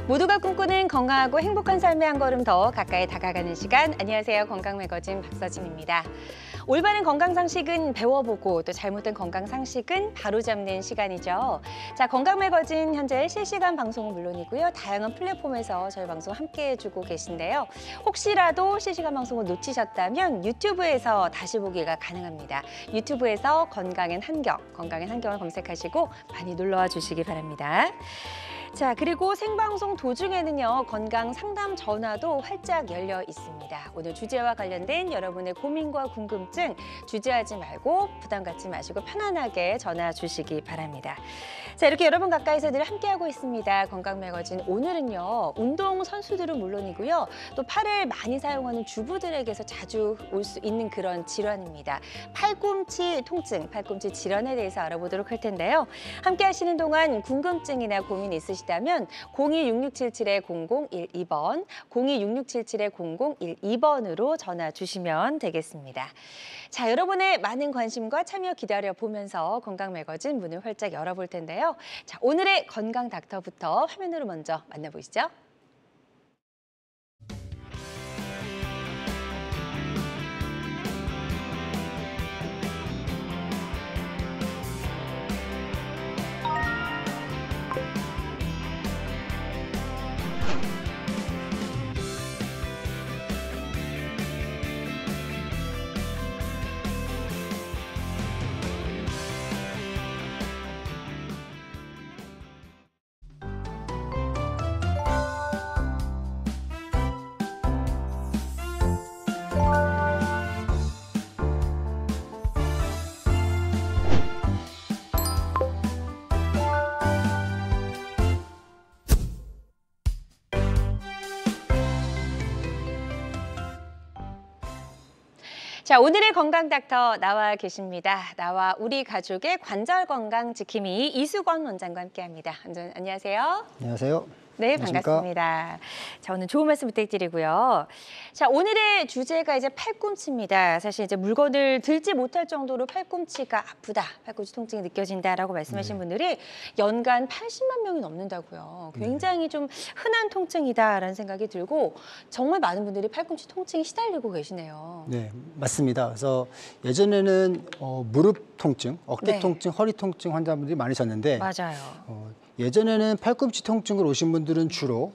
모두가 꿈꾸는 건강하고 행복한 삶의 한 걸음 더 가까이 다가가는 시간. 안녕하세요. 건강 매거진 박서진입니다. 올바른 건강 상식은 배워보고 또 잘못된 건강 상식은 바로잡는 시간이죠. 자, 건강 매거진 현재 실시간 방송은 물론이고요. 다양한 플랫폼에서 저희 방송 함께 해주고 계신데요. 혹시라도 실시간 방송을 놓치셨다면 유튜브에서 다시 보기가 가능합니다. 유튜브에서 건강엔 한경, 건강엔 한경을 검색하시고 많이 놀러와 주시기 바랍니다. 자, 그리고 생방송 도중에는요, 건강 상담 전화도 활짝 열려 있습니다. 오늘 주제와 관련된 여러분의 고민과 궁금증 주저하지 말고 부담 갖지 마시고 편안하게 전화 주시기 바랍니다. 자, 이렇게 여러분 가까이서 늘 함께하고 있습니다. 건강 매거진. 오늘은요, 운동 선수들은 물론이고요, 또 팔을 많이 사용하는 주부들에게서 자주 올 수 있는 그런 질환입니다. 팔꿈치 통증, 팔꿈치 질환에 대해서 알아보도록 할 텐데요. 함께 하시는 동안 궁금증이나 고민 있으시다면 026677-0012번, 026677-0012번으로 전화 주시면 되겠습니다. 자, 여러분의 많은 관심과 참여 기다려보면서 건강 매거진 문을 활짝 열어볼 텐데요. 자, 오늘의 건강 닥터부터 화면으로 먼저 만나보시죠. 자, 오늘의 건강 닥터 나와 계십니다. 나와 우리 가족의 관절 건강 지킴이 이수건 원장과 함께합니다. 원장 안녕하세요. 안녕하세요. 네, 안녕하십니까? 반갑습니다. 자, 오늘 좋은 말씀 부탁드리고요. 자, 오늘의 주제가 이제 팔꿈치입니다. 사실 이제 물건을 들지 못할 정도로 팔꿈치가 아프다, 팔꿈치 통증이 느껴진다라고 말씀하신 분들이 연간 80만 명이 넘는다고요. 굉장히 좀 흔한 통증이다라는 생각이 들고 정말 많은 분들이 팔꿈치 통증에 시달리고 계시네요. 네, 맞습니다. 그래서 예전에는 무릎 통증, 어깨 통증, 허리 통증 환자분들이 많으셨는데 맞아요. 예전에는 팔꿈치 통증을 오신 분들은 주로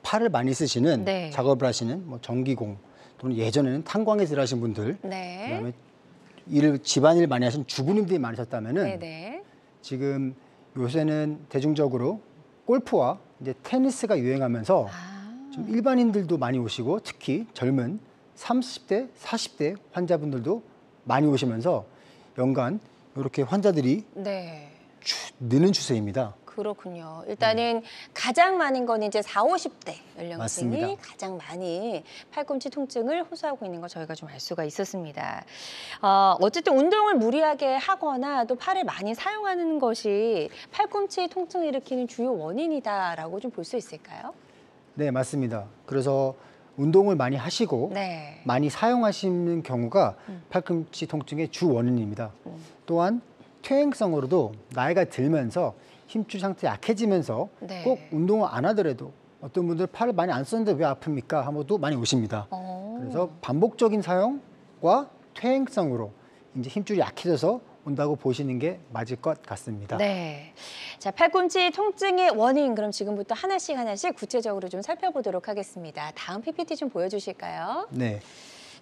팔을 많이 쓰시는 작업을 하시는 뭐 전기공 또는 예전에는 탄광에서 일하신 분들, 그다음에 집안일 많이 하신 주부님들이 많으셨다면은 지금 요새는 대중적으로 골프와 이제 테니스가 유행하면서 좀 일반인들도 많이 오시고 특히 젊은 30대, 40대 환자분들도 많이 오시면서 연간 이렇게 환자들이 느는 추세입니다. 그렇군요. 일단은 가장 많은 건 이제 40, 50대 연령층이 가장 많이 팔꿈치 통증을 호소하고 있는 거 저희가 좀 알 수가 있었습니다. 어쨌든 운동을 무리하게 하거나 또 팔을 많이 사용하는 것이 팔꿈치 통증을 일으키는 주요 원인이다라고 좀 볼 수 있을까요? 네, 맞습니다. 그래서 운동을 많이 하시고 많이 사용하시는 경우가 팔꿈치 통증의 주 원인입니다. 또한 퇴행성으로도 나이가 들면서 힘줄 상태 약해지면서 꼭 운동을 안 하더라도 어떤 분들 팔을 많이 안 썼는데 왜 아픕니까? 하고도 많이 오십니다. 그래서 반복적인 사용과 퇴행성으로 이제 힘줄이 약해져서 온다고 보시는 게 맞을 것 같습니다. 네. 자, 팔꿈치 통증의 원인 그럼 지금부터 하나씩 구체적으로 좀 살펴보도록 하겠습니다. 다음 PPT 좀 보여주실까요? 네.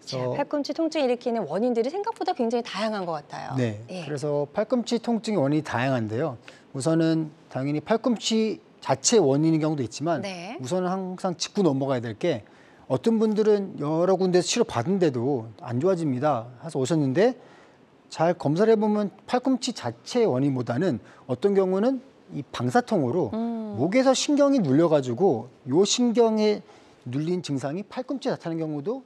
자, 팔꿈치 통증 일으키는 원인들이 생각보다 굉장히 다양한 것 같아요. 네. 그래서 팔꿈치 통증의 원인이 다양한데요. 우선은 당연히 팔꿈치 자체 원인인 경우도 있지만 우선은 항상 짚고 넘어가야 될 게 어떤 분들은 여러 군데서 치료 받은데도 안 좋아집니다. 해서 오셨는데 잘 검사를 해보면 팔꿈치 자체의 원인보다는 어떤 경우는 이 방사통으로 목에서 신경이 눌려가지고 요 신경에 눌린 증상이 팔꿈치에 나타나는 경우도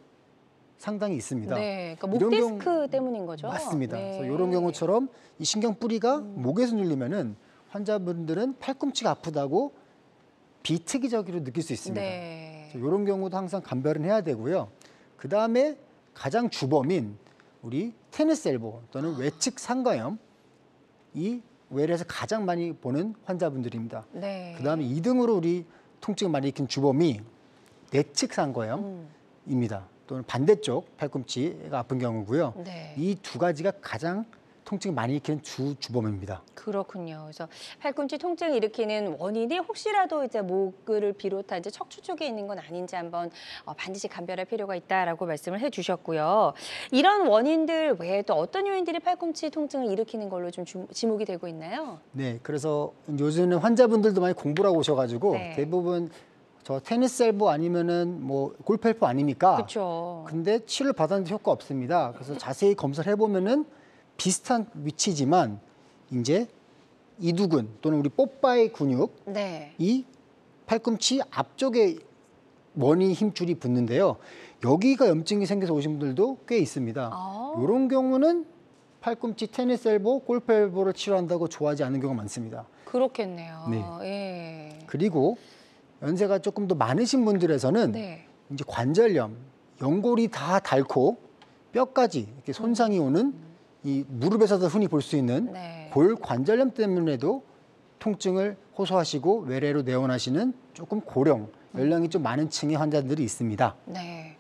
상당히 있습니다. 그러니까 목 디스크 때문인 거죠? 맞습니다. 그래서 이런 경우처럼 이 신경 뿌리가 목에서 눌리면은 환자분들은 팔꿈치가 아프다고 비특이적으로 느낄 수 있습니다. 이런 경우도 항상 감별은 해야 되고요. 그 다음에 가장 주범인 우리 테니스 엘보 또는 외측 상가염, 이 외래에서 가장 많이 보는 환자분들입니다. 네. 그다음에 2등으로 우리 통증을 많이 일으키는 주범이 내측상거염입니다. 또는 반대쪽 팔꿈치가 아픈 경우고요. 네. 이 두 가지가 가장 통증을 많이 일으키는 주범입니다. 그렇군요. 그래서 팔꿈치 통증을 일으키는 원인이 혹시라도 이제 목을 비롯한 이제 척추 쪽에 있는 건 아닌지 한번 반드시 감별할 필요가 있다라고 말씀을 해주셨고요. 이런 원인들 외에 또 어떤 요인들이 팔꿈치 통증을 일으키는 걸로 좀 지목이 되고 있나요? 네, 그래서 요즘은 환자분들도 많이 공부를 하고 오셔가지고 네. 대부분 저 테니스 엘보 아니면은 뭐 골프 엘보 아닙니까? 그렇죠. 근데 치료를 받았는데 효과 없습니다. 그래서 자세히 검사를 해보면은 비슷한 위치지만 이제 이두근 또는 우리 뽀빠이 근육 네. 이 팔꿈치 앞쪽에 원이 힘줄이 붙는데요. 여기가 염증이 생겨서 오신 분들도 꽤 있습니다. 이런 경우는 팔꿈치 테니스 엘보, 골프 엘보를 치료한다고 좋아하지 않는 경우가 많습니다. 그렇겠네요. 네. 예. 그리고 연세가 조금 더 많으신 분들에서는 네. 이제 관절염, 연골이 다 닳고 뼈까지 이렇게 손상이 오는 이 무릎에서도 흔히 볼 수 있는 네. 골 관절염 때문에도 통증을 호소하시고 외래로 내원하시는 조금 고령, 연령이 좀 많은 층의 환자들이 있습니다. 네.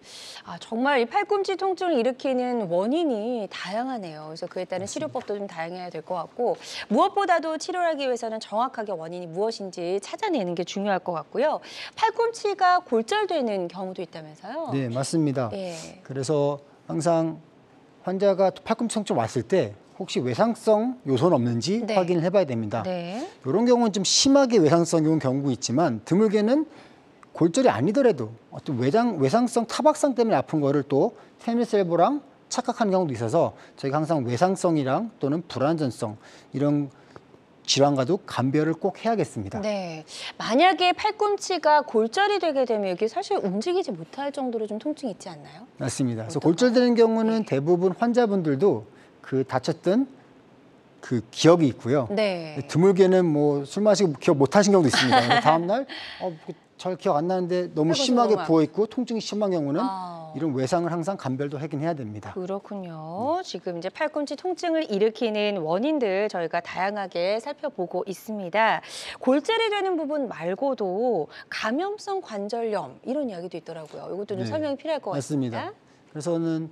정말 이 팔꿈치 통증을 일으키는 원인이 다양하네요. 그래서 그에 따른 치료법도 좀 다양해야 될 것 같고 무엇보다도 치료를 하기 위해서는 정확하게 원인이 무엇인지 찾아내는 게 중요할 것 같고요. 팔꿈치가 골절되는 경우도 있다면서요? 네, 맞습니다. 예. 그래서 항상 환자가 팔꿈치 통증 왔을 때 혹시 외상성 요소는 없는지 네. 확인을 해봐야 됩니다. 네. 이런 경우는 좀 심하게 외상성이 온 경우가 있지만 드물게는 골절이 아니더라도 어떤 외상성 타박상 때문에 아픈 거를 또 테니스 엘보랑 착각하는 경우도 있어서 저희가 항상 외상성이랑 또는 불안전성 이런 질환과도 감별을 꼭 해야겠습니다. 네. 만약에 팔꿈치가 골절이 되게 되면 여기 사실 움직이지 못할 정도로 좀 통증이 있지 않나요? 맞습니다. 그래서 어떨까요? 골절되는 경우는 네. 대부분 환자분들도 그 다쳤던 그 기억이 있고요. 네. 드물게는 뭐 술 마시고 기억 못 하신 경우도 있습니다. 다음 날 잘 기억 안 나는데 너무 심하게 부어 있고 통증이 심한 경우는 이런 외상을 항상 감별도 하긴 해야 됩니다. 그렇군요. 지금 이제 팔꿈치 통증을 일으키는 원인들 저희가 다양하게 살펴보고 있습니다. 골절이 되는 부분 말고도 감염성 관절염 이런 이야기도 있더라고요. 이것도 좀 네, 설명이 필요할 것 같습니다. 맞습니다. 그래서는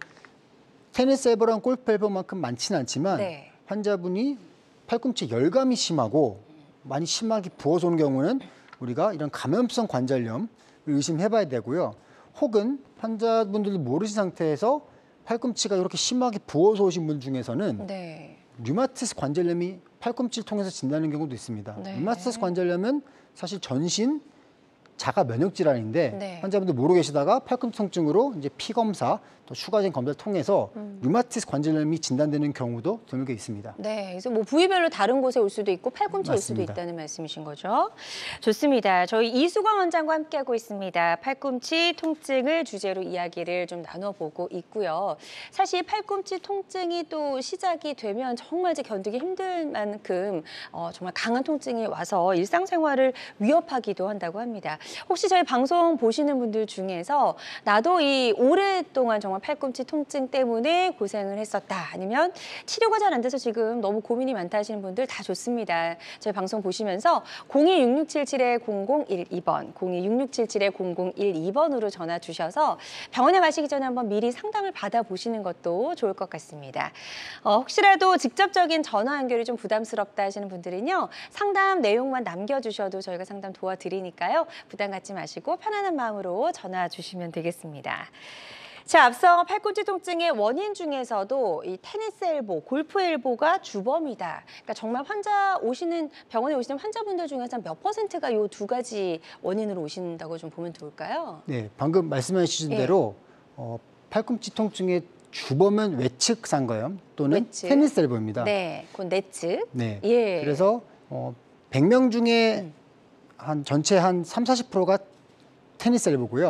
테니스 엘보랑 골프 엘보만큼 많지는 않지만 네. 환자분이 팔꿈치 열감이 심하고 많이 심하게 부어서 오는 경우는 우리가 이런 감염성 관절염을 의심해봐야 되고요. 혹은 환자분들도 모르신 상태에서 팔꿈치가 이렇게 심하게 부어서 오신 분 중에서는 네. 류마티스 관절염이 팔꿈치를 통해서 진단하는 경우도 있습니다. 네. 류마티스 관절염은 사실 전신 자가 면역 질환인데 네. 환자분들 모르고 계시다가 팔꿈치 통증으로 이제 피 검사 또 추가적인 검사를 통해서 류마티스 관절염이 진단되는 경우도 드물게 있습니다. 네, 그래서 뭐 부위별로 다른 곳에 올 수도 있고 팔꿈치에 올 수도 맞습니다. 있다는 말씀이신 거죠. 좋습니다. 저희 이수광 원장과 함께하고 있습니다. 팔꿈치 통증을 주제로 이야기를 좀 나눠보고 있고요. 사실 팔꿈치 통증이 또 시작이 되면 정말 이제 견디기 힘들 만큼 정말 강한 통증이 와서 일상생활을 위협하기도 한다고 합니다. 혹시 저희 방송 보시는 분들 중에서 나도 이 오랫동안 정말 팔꿈치 통증 때문에 고생을 했었다. 아니면 치료가 잘 안 돼서 지금 너무 고민이 많다 하시는 분들 다 좋습니다. 저희 방송 보시면서 02-6677-0012번, 02-6677-0012번으로 전화 주셔서 병원에 가시기 전에 한번 미리 상담을 받아보시는 것도 좋을 것 같습니다. 혹시라도 직접적인 전화 연결이 좀 부담스럽다 하시는 분들은요. 상담 내용만 남겨주셔도 저희가 상담 도와드리니까요. 부담 갖지 마시고 편안한 마음으로 전화 주시면 되겠습니다. 자, 앞서 팔꿈치 통증의 원인 중에서도 이 테니스 엘보, 골프 엘보가 주범이다. 그러니까 정말 병원에 오시는 환자분들 중에서 몇 %가 이 두 가지 원인으로 오신다고 좀 보면 좋을까요? 네, 방금 말씀하신 대로 팔꿈치 통증의 주범은 외측 상거염 또는 외측. 테니스 엘보입니다. 네, 그건 내측. 네. 예. 그래서 100명 중에 전체 한 30-40%가 테니스 엘보고요.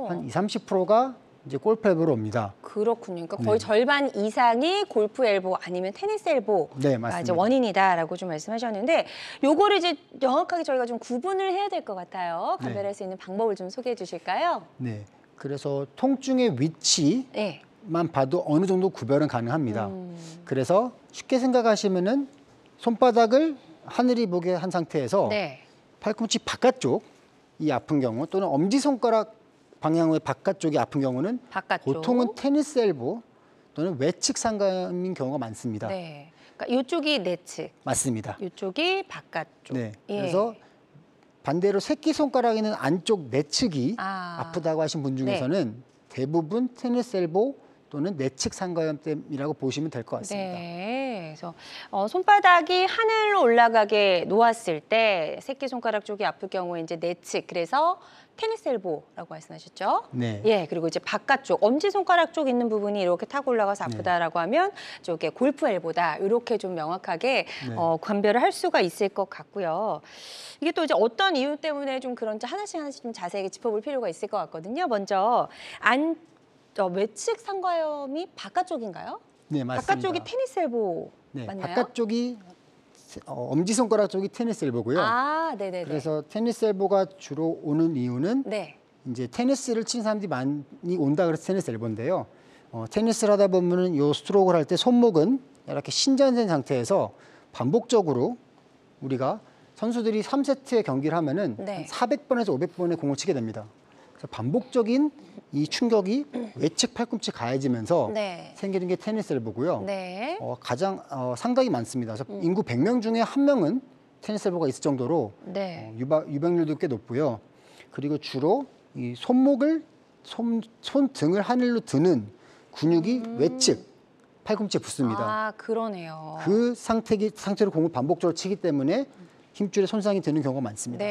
한 20-30%가 이제 골프 엘보로 옵니다. 그렇군요. 그러니까 거의 절반 이상이 골프 엘보 아니면 테니스 엘보가 네, 맞습니다. 이제 원인이다라고 좀 말씀하셨는데 요거를 이제 명확하게 저희가 좀 구분을 해야 될 것 같아요. 감별할 수 있는 방법을 좀 소개해 주실까요? 네. 그래서 통증의 위치만 네. 봐도 어느 정도 구별은 가능합니다. 그래서 쉽게 생각하시면은 손바닥을 하늘이 보게 한 상태에서 팔꿈치 바깥쪽 이 아픈 경우 또는 엄지손가락 방향의 바깥쪽이 아픈 경우는 보통은 테니스 엘보 또는 외측 상가염인 경우가 많습니다. 그러니까 이쪽이 내측. 맞습니다. 이쪽이 바깥쪽. 그래서 반대로 새끼손가락에 있는 안쪽 내측이 아프다고 하신 분 중에서는 대부분 테니스 엘보 또는 내측 상가염 때문이라고 보시면 될 것 같습니다. 그래서 손바닥이 하늘로 올라가게 놓았을 때 새끼손가락 쪽이 아플 경우에 이제 내측, 그래서 테니스 엘보라고 말씀하셨죠? 그리고 이제 바깥쪽, 엄지손가락 쪽 있는 부분이 이렇게 타고 올라가서 아프다라고 하면 저게 골프 엘보다, 이렇게 좀 명확하게 관별을 할 수가 있을 것 같고요. 이게 또 이제 어떤 이유 때문에 좀 그런지 하나씩 좀 자세하게 짚어볼 필요가 있을 것 같거든요. 먼저 외측 상가염이 바깥쪽인가요? 네, 맞습니다. 바깥쪽이 테니스 엘보 맞나요? 바깥쪽이 엄지손가락 쪽이 테니스 엘보고요. 그래서 테니스 엘보가 주로 오는 이유는 이제 테니스를 치는 사람들이 많이 온다 그래서 테니스 엘보인데요. 테니스를 하다 보면은 요 스트로크를 할 때 손목은 이렇게 신전된 상태에서 반복적으로 우리가 선수들이 3세트의 경기를 하면은 400번에서 500번의 공을 치게 됩니다. 그래서 반복적인 이 충격이 외측 팔꿈치 가해지면서 생기는 게 테니스 엘보고요. 가장 상당히 많습니다. 그래서 인구 100명 중에 1명은 테니스 엘보가 있을 정도로 유병률도 꽤 높고요. 그리고 주로 이 손등을 하늘로 드는 근육이 외측 팔꿈치에 붙습니다. 그러네요. 그 상태로 공을 반복적으로 치기 때문에 힘줄에 손상이 되는 경우가 많습니다.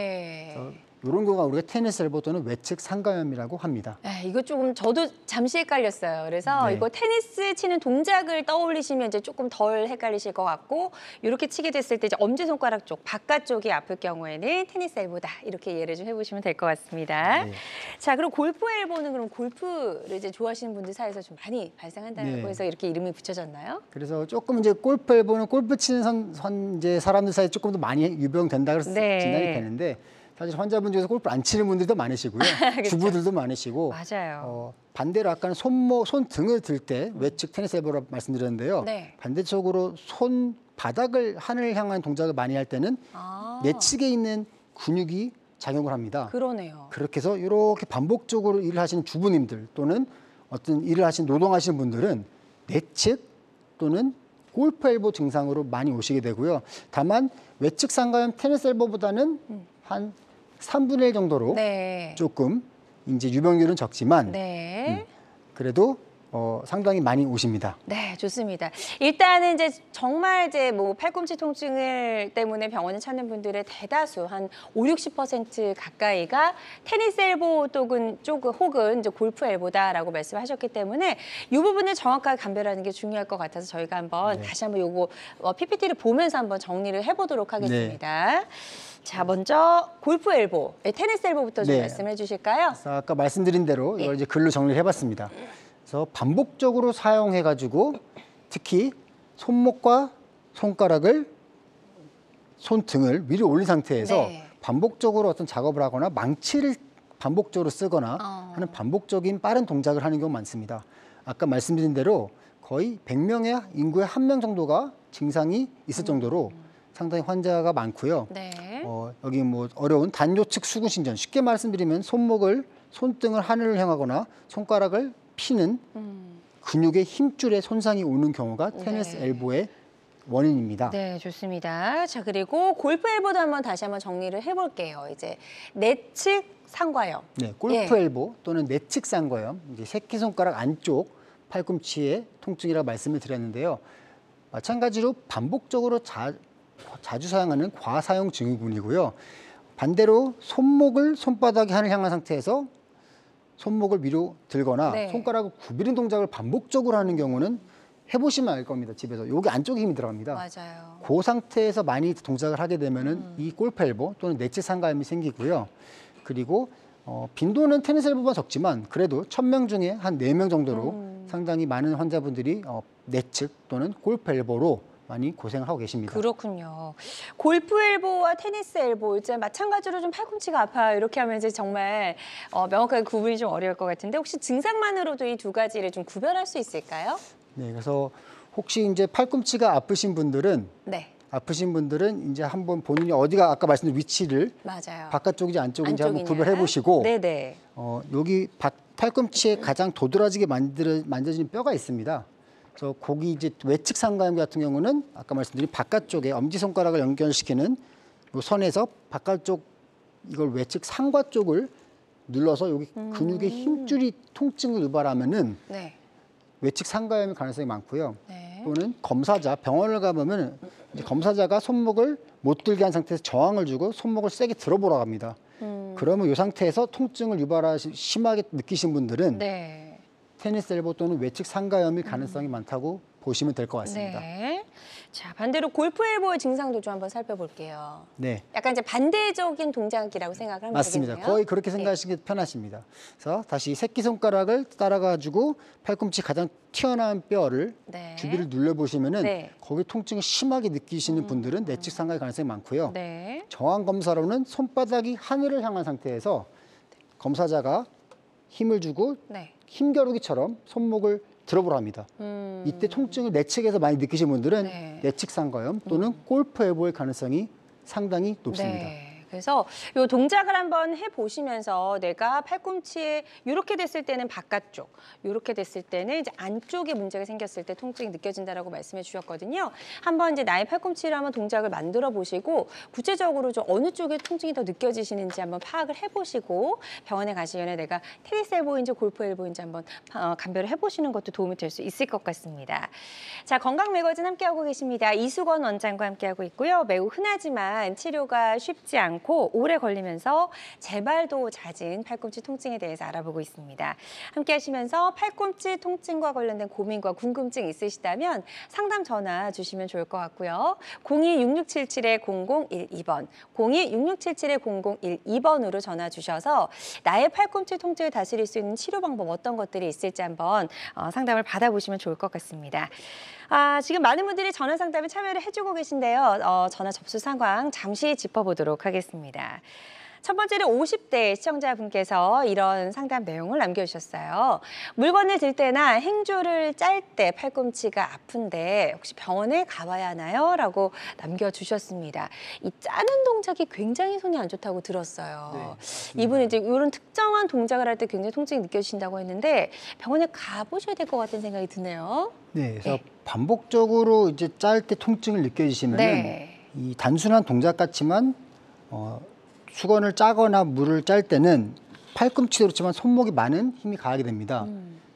이런 경우가 우리가 테니스 엘보 또는 외측 상가염이라고 합니다. 이거 조금 저도 잠시 헷갈렸어요. 그래서 이거 테니스 치는 동작을 떠올리시면 이제 조금 덜 헷갈리실 것 같고, 이렇게 치게 됐을 때 이제 엄지손가락 쪽, 바깥쪽이 아플 경우에는 테니스 엘보다, 이렇게 이해를 좀 해보시면 될 것 같습니다. 자, 그럼 골프 엘보는 그럼 골프를 이제 좋아하시는 분들 사이에서 좀 많이 발생한다고 해서 이렇게 이름이 붙여졌나요? 그래서 조금 이제 골프 엘보는 골프 치는 이제 사람들 사이에 조금 더 많이 유병된다 그래서 진단이 되는데, 사실 환자분 중에서 골프 안 치는 분들도 많으시고요. 주부들도 많으시고. 반대로 아까는 손등을 들 때 외측 테니스 엘보라고 말씀드렸는데요. 반대쪽으로 손바닥을 하늘을 향한 동작을 많이 할 때는 내측에 있는 근육이 작용을 합니다. 그러네요. 그렇게 해서 이렇게 반복적으로 일을 하시는 주부님들 또는 어떤 일을 하시는 노동하시는 분들은 내측 또는 골프 엘보 증상으로 많이 오시게 되고요. 다만 외측 상가염 테니스 엘보보다는 한 3분의 1 정도로 조금 이제 유병률은 적지만 그래도 상당히 많이 오십니다. 좋습니다. 일단은 이제 정말 이제 뭐 팔꿈치 통증을 때문에 병원을 찾는 분들의 대다수 한 50~60% 가까이가 테니스 엘보 혹은 이제 골프 엘보다라고 말씀하셨기 때문에 이 부분을 정확하게 감별하는 게 중요할 것 같아서 저희가 한번 다시 한번 요거 PPT를 보면서 한번 정리를 해보도록 하겠습니다. 자, 먼저 골프 엘보, 테니스 엘보부터 좀 말씀해 주실까요? 아까 말씀드린 대로 이걸 이제 글로 정리를 해봤습니다. 그래서 반복적으로 사용해가지고 특히 손목과 손등을 위로 올린 상태에서 반복적으로 어떤 작업을 하거나 망치를 반복적으로 쓰거나 하는 반복적인 빠른 동작을 하는 경우가 많습니다. 아까 말씀드린 대로 거의 100명의 인구의 1명 정도가 증상이 있을 정도로 상당히 환자가 많고요. 여기 뭐 어려운 단요측 수근신전, 쉽게 말씀드리면 손등을 하늘을 향하거나 손가락을 피는 근육의 힘줄에 손상이 오는 경우가 테니스 엘보의 원인입니다. 좋습니다. 자, 그리고 골프 엘보도 다시 한번 정리를 해볼게요. 이제 내측 상가염. 골프 엘보 또는 내측 상가염, 이제 새끼손가락 안쪽 팔꿈치의 통증이라고 말씀을 드렸는데요. 마찬가지로 반복적으로 자주 사용하는 과사용 증후군이고요. 반대로 손바닥이 하늘 향한 상태에서 손목을 위로 들거나 손가락을 구부린 동작을 반복적으로 하는 경우는 해보시면 알 겁니다. 집에서. 여기 안쪽에 힘이 들어갑니다. 맞아요. 그 상태에서 많이 동작을 하게 되면은 이 골프 엘보 또는 내측 상가염이 생기고요. 그리고 빈도는 테니스 엘보보다 적지만 그래도 1000명 중에 한 4명 정도로 상당히 많은 환자분들이 내측 또는 골프 엘보로 많이 고생을 하고 계십니다. 그렇군요. 골프 엘보와 테니스 엘보 이제 마찬가지로 좀 팔꿈치가 아파요. 이렇게 하면 이제 정말 명확하게 구분이 좀 어려울 것 같은데 혹시 증상만으로도 이 두 가지를 좀 구별할 수 있을까요? 그래서 혹시 이제 팔꿈치가 아프신 분들은 아프신 분들은 이제 한번 본인이 어디가 아까 말씀드린 위치를 맞아요. 바깥쪽인지 안쪽인지 한번 구별해 보시고 네네. 여기 팔꿈치에 가장 도드라지게 만져지는 뼈가 있습니다. 그래서 거기 이제 외측 상가염 같은 경우는 아까 말씀드린 바깥쪽에 엄지손가락을 연결시키는 요 선에서 바깥쪽 이걸 외측 상과 쪽을 눌러서 여기 근육의 힘줄이 통증을 유발하면은 네. 외측 상가염일 가능성이 많고요. 네. 또는 검사자 병원을 가보면 이제 검사자가 손목을 못 들게 한 상태에서 저항을 주고 손목을 세게 들어보라고 합니다. 그러면 이 상태에서 통증을 심하게 느끼신 분들은 네. 테니스 엘보 또는 외측 상가염일 가능성이 많다고 보시면 될 것 같습니다. 네. 자, 반대로 골프 엘보의 증상도 좀 한번 살펴볼게요. 네. 약간 이제 반대적인 동작이라고 생각을 하면 맞습니다. 되겠네요. 거의 그렇게 생각하시기 편하십니다. 그래서 다시 새끼손가락을 따라가지고 팔꿈치 가장 튀어나온 뼈를 네. 주비를 눌러보시면은 네. 거기 통증이 심하게 느끼시는 분들은 내측 상가의 가능성이 많고요. 네. 정황 검사로는 손바닥이 하늘을 향한 상태에서 검사자가 힘을 주고 네. 힘겨루기처럼 손목을 들어보라 합니다. 이때 통증을 내측에서 많이 느끼신 분들은 네. 내측 상가염 또는 골프 엘보의 가능성이 상당히 높습니다. 네. 그래서 이 동작을 한번 해보시면서 내가 팔꿈치에 이렇게 됐을 때는 바깥쪽, 이렇게 됐을 때는 이제 안쪽에 문제가 생겼을 때 통증이 느껴진다라고 말씀해 주셨거든요. 한번 이제 나의 팔꿈치를 한번 동작을 만들어 보시고 구체적으로 좀 어느 쪽에 통증이 더 느껴지시는지 한번 파악을 해보시고 병원에 가시기 전에 내가 테니스 엘보인지 골프 엘보인지 한번 감별을 해보시는 것도 도움이 될 수 있을 것 같습니다. 자, 건강 매거진 함께하고 계십니다. 이수건 원장과 함께하고 있고요. 매우 흔하지만 치료가 쉽지 않고 오래 걸리면서 재발도 잦은 팔꿈치 통증에 대해서 알아보고 있습니다. 함께 하시면서 팔꿈치 통증과 관련된 고민과 궁금증 있으시다면 상담 전화 주시면 좋을 것 같고요. 02-6677-0012번, 02-6677-0012번으로 전화 주셔서 나의 팔꿈치 통증을 다스릴 수 있는 치료 방법 어떤 것들이 있을지 한번 상담을 받아보시면 좋을 것 같습니다. 지금 많은 분들이 전화 상담에 참여를 해주고 계신데요. 전화 접수 상황 잠시 짚어보도록 하겠습니다. 첫 번째는 50대 시청자분께서 이런 상담 내용을 남겨주셨어요. 물건을 들 때나 행주를 짤 때 팔꿈치가 아픈데 혹시 병원에 가봐야 하나요? 라고 남겨주셨습니다. 이 짜는 동작이 굉장히 손이 안 좋다고 들었어요. 네, 이분은 이제 이런 특정한 동작을 할 때 굉장히 통증이 느껴지신다고 했는데 병원에 가보셔야 될 것 같은 생각이 드네요. 네, 그래서 반복적으로 이제 짤 때 통증을 느껴지시면은 이 단순한 동작 같지만 수건을 짜거나 물을 짤 때는 팔꿈치도 그렇지만 손목이 많은 힘이 가하게 됩니다.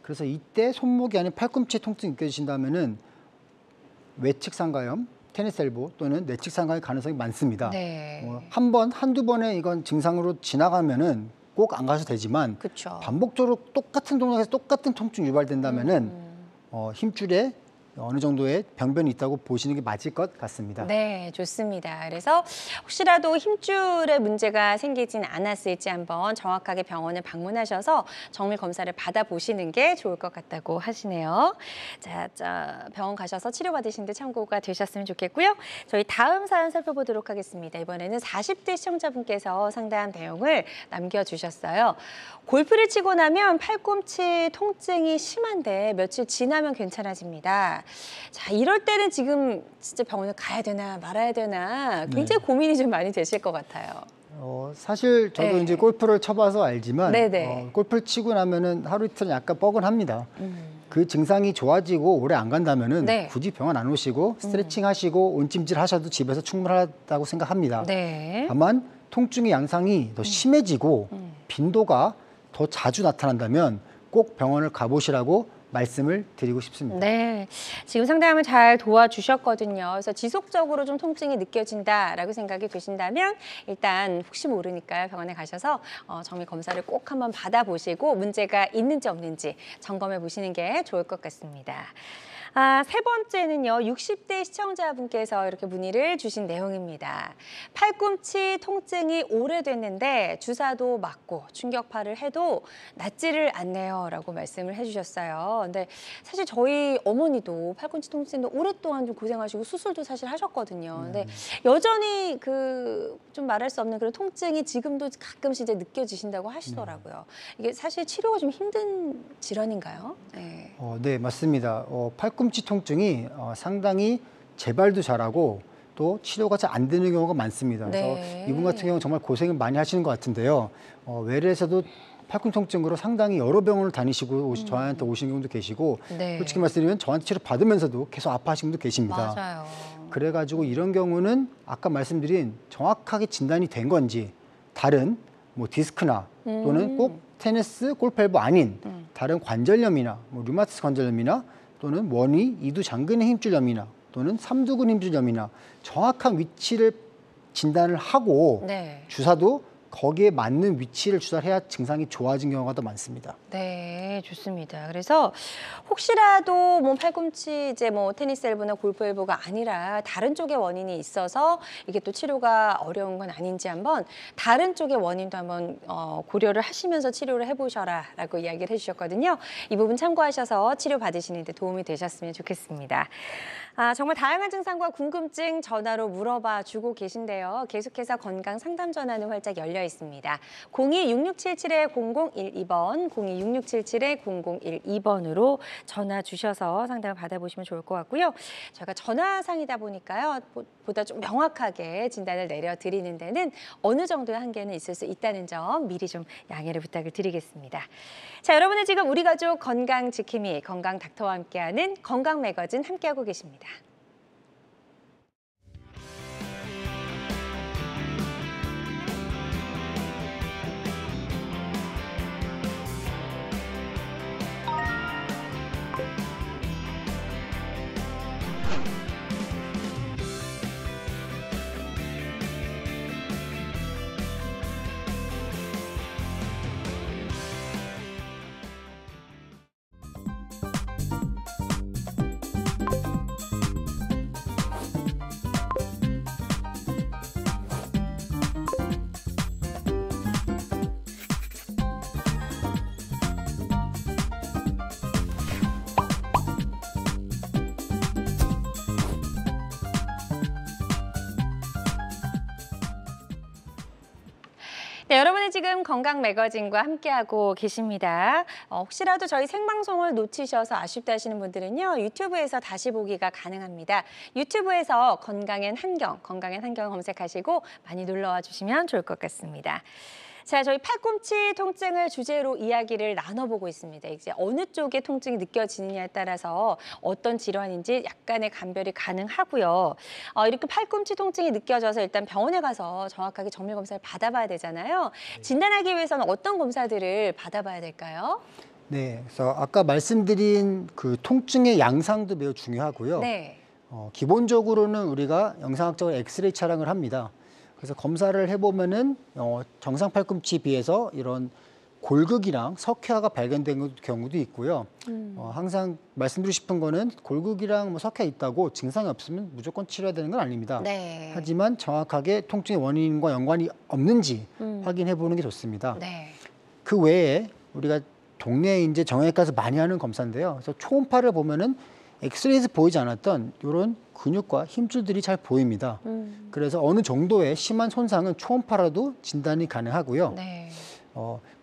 그래서 이때 손목이 아닌 팔꿈치에 통증이 느껴지신다면은 외측 상가염, 테니스 엘보 또는 내측 상가염 가능성이 많습니다. 네. 한두 번에 이건 증상으로 지나가면은 꼭 안 가셔도 되지만 그쵸. 반복적으로 똑같은 동작에서 똑같은 통증이 유발된다면은 힘줄에 어느 정도의 병변이 있다고 보시는 게 맞을 것 같습니다. 네, 좋습니다. 그래서 혹시라도 힘줄에 문제가 생기진 않았을지 한번 정확하게 병원을 방문하셔서 정밀 검사를 받아보시는 게 좋을 것 같다고 하시네요. 자, 병원 가셔서 치료받으시는 데 참고가 되셨으면 좋겠고요. 저희 다음 사연 살펴보도록 하겠습니다. 이번에는 40대 시청자분께서 상담 내용을 남겨주셨어요. 골프를 치고 나면 팔꿈치 통증이 심한데 며칠 지나면 괜찮아집니다. 자, 이럴 때는 지금 진짜 병원에 가야 되나 말아야 되나 굉장히 고민이 좀 많이 되실 것 같아요. 사실 저도 이제 골프를 쳐봐서 알지만 골프를 치고 나면은 하루 이틀은 약간 뻐근합니다. 그 증상이 좋아지고 오래 안 간다면은 굳이 병원 안 오시고 스트레칭 하시고 온찜질 하셔도 집에서 충분하다고 생각합니다. 다만 통증의 양상이 더 심해지고 빈도가 더 자주 나타난다면 꼭 병원을 가보시라고 말씀을 드리고 싶습니다. 네, 지금 상담을 잘 도와주셨거든요. 그래서 지속적으로 좀 통증이 느껴진다라고 생각이 드신다면 일단 혹시 모르니까요. 병원에 가셔서 정밀 검사를 꼭 한번 받아보시고 문제가 있는지 없는지 점검해 보시는 게 좋을 것 같습니다. 세 번째는요. 60대 시청자분께서 이렇게 문의를 주신 내용입니다. 팔꿈치 통증이 오래됐는데 주사도 맞고 충격파를 해도 낫지를 않네요. 라고 말씀을 해주셨어요. 근데 사실 저희 어머니도 팔꿈치 통증도 오랫동안 좀 고생하시고 수술도 사실 하셨거든요. 근데 여전히 좀 말할 수 없는 그런 통증이 지금도 가끔씩 이제 느껴지신다고 하시더라고요. 이게 사실 치료가 좀 힘든 질환인가요? 네, 맞습니다. 팔꿈치 통증이 상당히 재발도 잘하고 또 치료가 잘 안 되는 경우가 많습니다. 그래서 네. 이분 같은 경우는 정말 고생을 많이 하시는 것 같은데요. 외래에서도 팔꿈치 통증으로 상당히 여러 병원을 다니시고 저한테 오신 경우도 계시고 네. 솔직히 말씀드리면 저한테 치료 받으면서도 계속 아파하시는 분도 계십니다. 맞아요. 그래가지고 이런 경우는 아까 말씀드린 정확하게 진단이 된 건지 다른 뭐 디스크나 또는 꼭 테니스, 골프 엘보 아닌 다른 관절염이나 뭐 류마티스 관절염이나 또는 원위, 이두 장근의 힘줄염이나 또는 삼두근 힘줄염이나 정확한 위치를 진단을 하고 네. 주사도 거기에 맞는 위치를 주사를 해야 증상이 좋아진 경우가 더 많습니다. 네, 좋습니다. 그래서 혹시라도 뭐 팔꿈치 이제 뭐 테니스 엘보나 골프 엘보가 아니라 다른 쪽의 원인이 있어서 이게 또 치료가 어려운 건 아닌지 한번 다른 쪽의 원인도 한번 고려를 하시면서 치료를 해보셔라라고 이야기를 해주셨거든요. 이 부분 참고하셔서 치료 받으시는 데 도움이 되셨으면 좋겠습니다. 정말 다양한 증상과 궁금증 전화로 물어봐 주고 계신데요. 계속해서 건강 상담 전화는 활짝 열려 있습니다. 02-6677-0012번, 02-6677-0012번으로 전화 주셔서 상담을 받아보시면 좋을 것 같고요. 저희가 전화상이다 보니까요. 보다 좀 명확하게 진단을 내려드리는 데는 어느 정도의 한계는 있을 수 있다는 점 미리 좀 양해를 부탁을 드리겠습니다. 자, 여러분은 지금 우리 가족 건강 지킴이 건강 닥터와 함께하는 건강 매거진 함께하고 계십니다. 네, 여러분은 지금 건강 매거진과 함께하고 계십니다. 혹시라도 저희 생방송을 놓치셔서 아쉽다 하시는 분들은요. 유튜브에서 다시 보기가 가능합니다. 유튜브에서 건강엔 한경 검색하시고 많이 놀러와 주시면 좋을 것 같습니다. 자, 저희 팔꿈치 통증을 주제로 이야기를 나눠보고 있습니다. 이제 어느 쪽에 통증이 느껴지느냐에 따라서 어떤 질환인지 약간의 감별이 가능하고요. 이렇게 팔꿈치 통증이 느껴져서 일단 병원에 가서 정확하게 정밀 검사를 받아봐야 되잖아요. 진단하기 위해서는 어떤 검사들을 받아봐야 될까요? 네, 그래서 아까 말씀드린 그 통증의 양상도 매우 중요하고요. 네. 기본적으로는 우리가 영상학적으로 엑스레이 촬영을 합니다. 그래서 검사를 해보면은 정상 팔꿈치에 비해서 이런 골극이랑 석회화가 발견된 경우도 있고요. 항상 말씀드리고 싶은 거는 골극이랑 뭐 석회가 있다고 증상이 없으면 무조건 치료해야 되는 건 아닙니다. 네. 하지만 정확하게 통증의 원인과 연관이 없는지 확인해 보는 게 좋습니다. 네. 그 외에 우리가 동네에 이제 정형외과에서 많이 하는 검사인데요. 그래서 초음파를 보면은 엑스레이에서 보이지 않았던 이런 근육과 힘줄들이 잘 보입니다. 그래서 어느 정도의 심한 손상은 초음파라도 진단이 가능하고요. 네.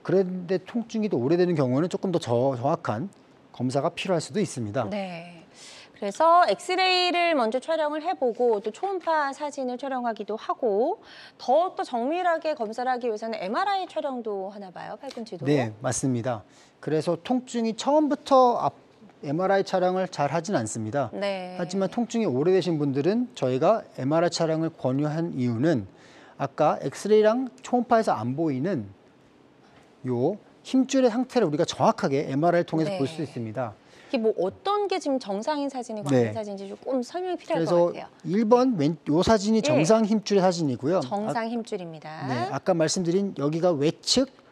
그런데 통증이 더 오래되는 경우는 조금 더 정확한 검사가 필요할 수도 있습니다. 네. 그래서 엑스레이를 먼저 촬영을 해보고 또 초음파 사진을 촬영하기도 하고 더 또 정밀하게 검사를 하기 위해서는 MRI 촬영도 하나 봐요, 팔꿈치도. 네, 맞습니다. 그래서 통증이 처음부터 MRI 촬영을 잘 하진 않습니다. 네. 하지만 통증이 오래되신 분들은 저희가 MRI 촬영을 권유한 이유는 아까 엑스레이랑 초음파에서 안 보이는 요 힘줄의 상태를 우리가 정확하게 MRI를 통해서 네. 볼 수 있습니다. 이게 뭐 어떤 게 지금 정상인 사진이고 네. 아닌 사진인지 조금 설명이 필요할 것 그래서 같아요. 1번 요 사진이 정상 힘줄의 사진이고요. 정상 힘줄입니다. 네, 아까 말씀드린 여기가 외측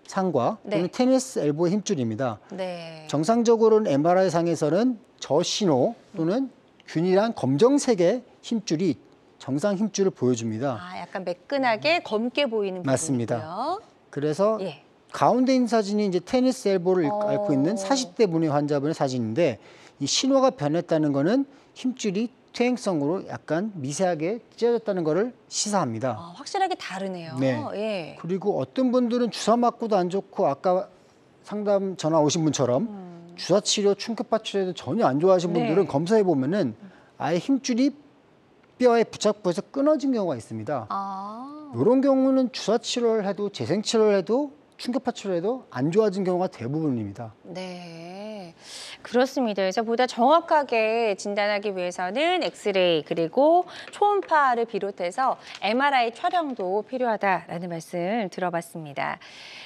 상과 또는 네. 테니스 엘보의 힘줄입니다. 네. 정상적으로는 MRI 상에서는 저신호 또는 균일한 검정색의 힘줄이 정상 힘줄을 보여줍니다. 약간 매끈하게 검게 보이는 맞습니다. 부분이고요. 그래서 예. 가운데 있는 사진이 이제 테니스 엘보를 앓고 있는 40대 분의 환자분의 사진인데 이 신호가 변했다는 거는 힘줄이 퇴행성으로 약간 미세하게 찢어졌다는 것을 시사합니다. 확실하게 다르네요. 네. 예. 그리고 어떤 분들은 주사 맞고도 안 좋고 아까 상담 전화 오신 분처럼 주사 치료, 충격파 치료에도 전혀 안 좋아하신 네. 분들은 검사해 보면은 아예 힘줄이 뼈에 부착부에서 끊어진 경우가 있습니다. 이런 경우는 주사 치료를 해도 재생 치료를 해도 충격파 치료를 해도 안 좋아진 경우가 대부분입니다. 네, 그렇습니다. 그래서 보다 정확하게 진단하기 위해서는 엑스레이 그리고 초음파를 비롯해서 MRI 촬영도 필요하다라는 말씀 들어봤습니다.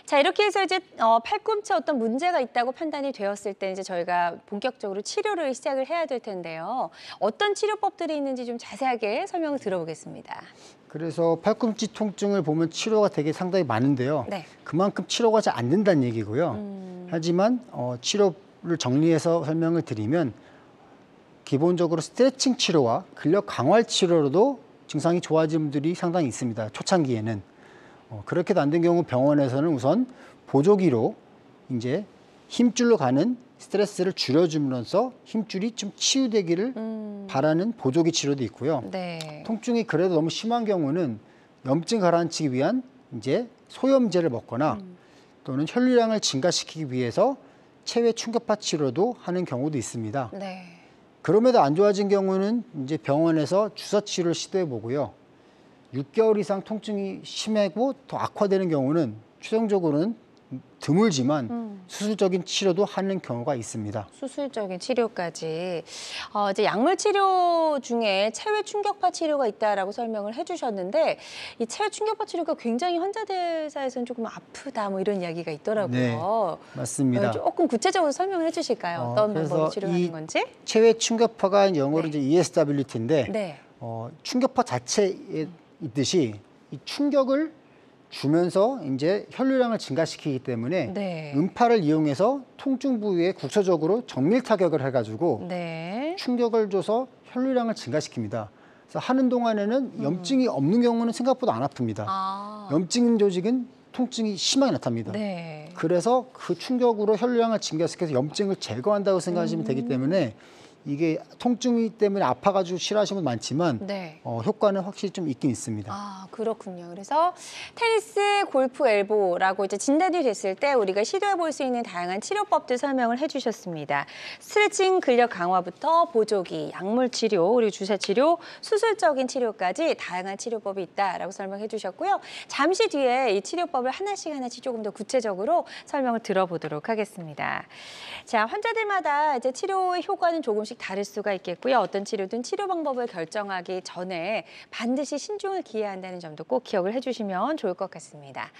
자, 이렇게 해서 이제 팔꿈치에 어떤 문제가 있다고 판단이 되었을 때 이제 저희가 본격적으로 치료를 시작을 해야 될 텐데요. 어떤 치료법들이 있는지 좀 자세하게 설명을 들어보겠습니다. 그래서 팔꿈치 통증을 보면 치료가 되게 상당히 많은데요. 네. 그만큼 치료가 잘 안 된다는 얘기고요. 하지만 치료를 정리해서 설명을 드리면 기본적으로 스트레칭 치료와 근력 강화 치료로도 증상이 좋아지는 분들이 상당히 있습니다. 초창기에는. 그렇게도 안 된 경우 병원에서는 우선 보조기로 이제 힘줄로 가는 스트레스를 줄여주면서 힘줄이 좀 치유되기를 바라는 보조기 치료도 있고요. 네. 통증이 그래도 너무 심한 경우는 염증 가라앉히기 위한 이제 소염제를 먹거나 또는 혈류량을 증가시키기 위해서 체외 충격파 치료도 하는 경우도 있습니다. 네. 그럼에도 안 좋아진 경우는 이제 병원에서 주사 치료를 시도해 보고요. 6개월 이상 통증이 심하고 더 악화되는 경우는 최종적으로는 드물지만 수술적인 치료도 하는 경우가 있습니다. 수술적인 치료까지. 이제 약물 치료 중에 체외 충격파 치료가 있다라고 설명을 해주셨는데 이 체외 충격파 치료가 굉장히 환자들 사이에서는 조금 아프다 뭐 이런 이야기가 있더라고요. 네, 맞습니다. 조금 구체적으로 설명을 해주실까요? 어떤 방법으로 치료하는 건지? 체외 충격파가 영어로 네. 이제 ESWT인데 네. 충격파 자체에 있듯이 이 충격을 주면서 이제 혈류량을 증가시키기 때문에 네. 음파를 이용해서 통증 부위에 국소적으로 정밀 타격을 해가지고 네. 충격을 줘서 혈류량을 증가시킵니다. 그래서 하는 동안에는 염증이 없는 경우는 생각보다 안 아픕니다. 염증 있는 조직은 통증이 심하게 나타납니다. 네. 그래서 그 충격으로 혈류량을 증가시켜서 염증을 제거한다고 생각하시면 되기 때문에 이게 통증이 때문에 아파가지고 싫어하시는 분 많지만 네. 효과는 확실히 좀 있긴 있습니다. 그렇군요. 그래서 테니스, 골프, 엘보라고 이제 진단이 됐을 때 우리가 시도해 볼 수 있는 다양한 치료법들 설명을 해주셨습니다. 스트레칭, 근력 강화부터 보조기, 약물 치료, 그리고 주사 치료, 수술적인 치료까지 다양한 치료법이 있다라고 설명해 주셨고요. 잠시 뒤에 이 치료법을 하나씩 조금 더 구체적으로 설명을 들어보도록 하겠습니다. 자, 환자들마다 이제 치료의 효과는 조금씩 다를 수가 있겠고요. 어떤 치료든 치료 방법을 결정하기 전에 반드시 신중을 기해야 한다는 점도 꼭 기억을 해주시면 좋을 것 같습니다.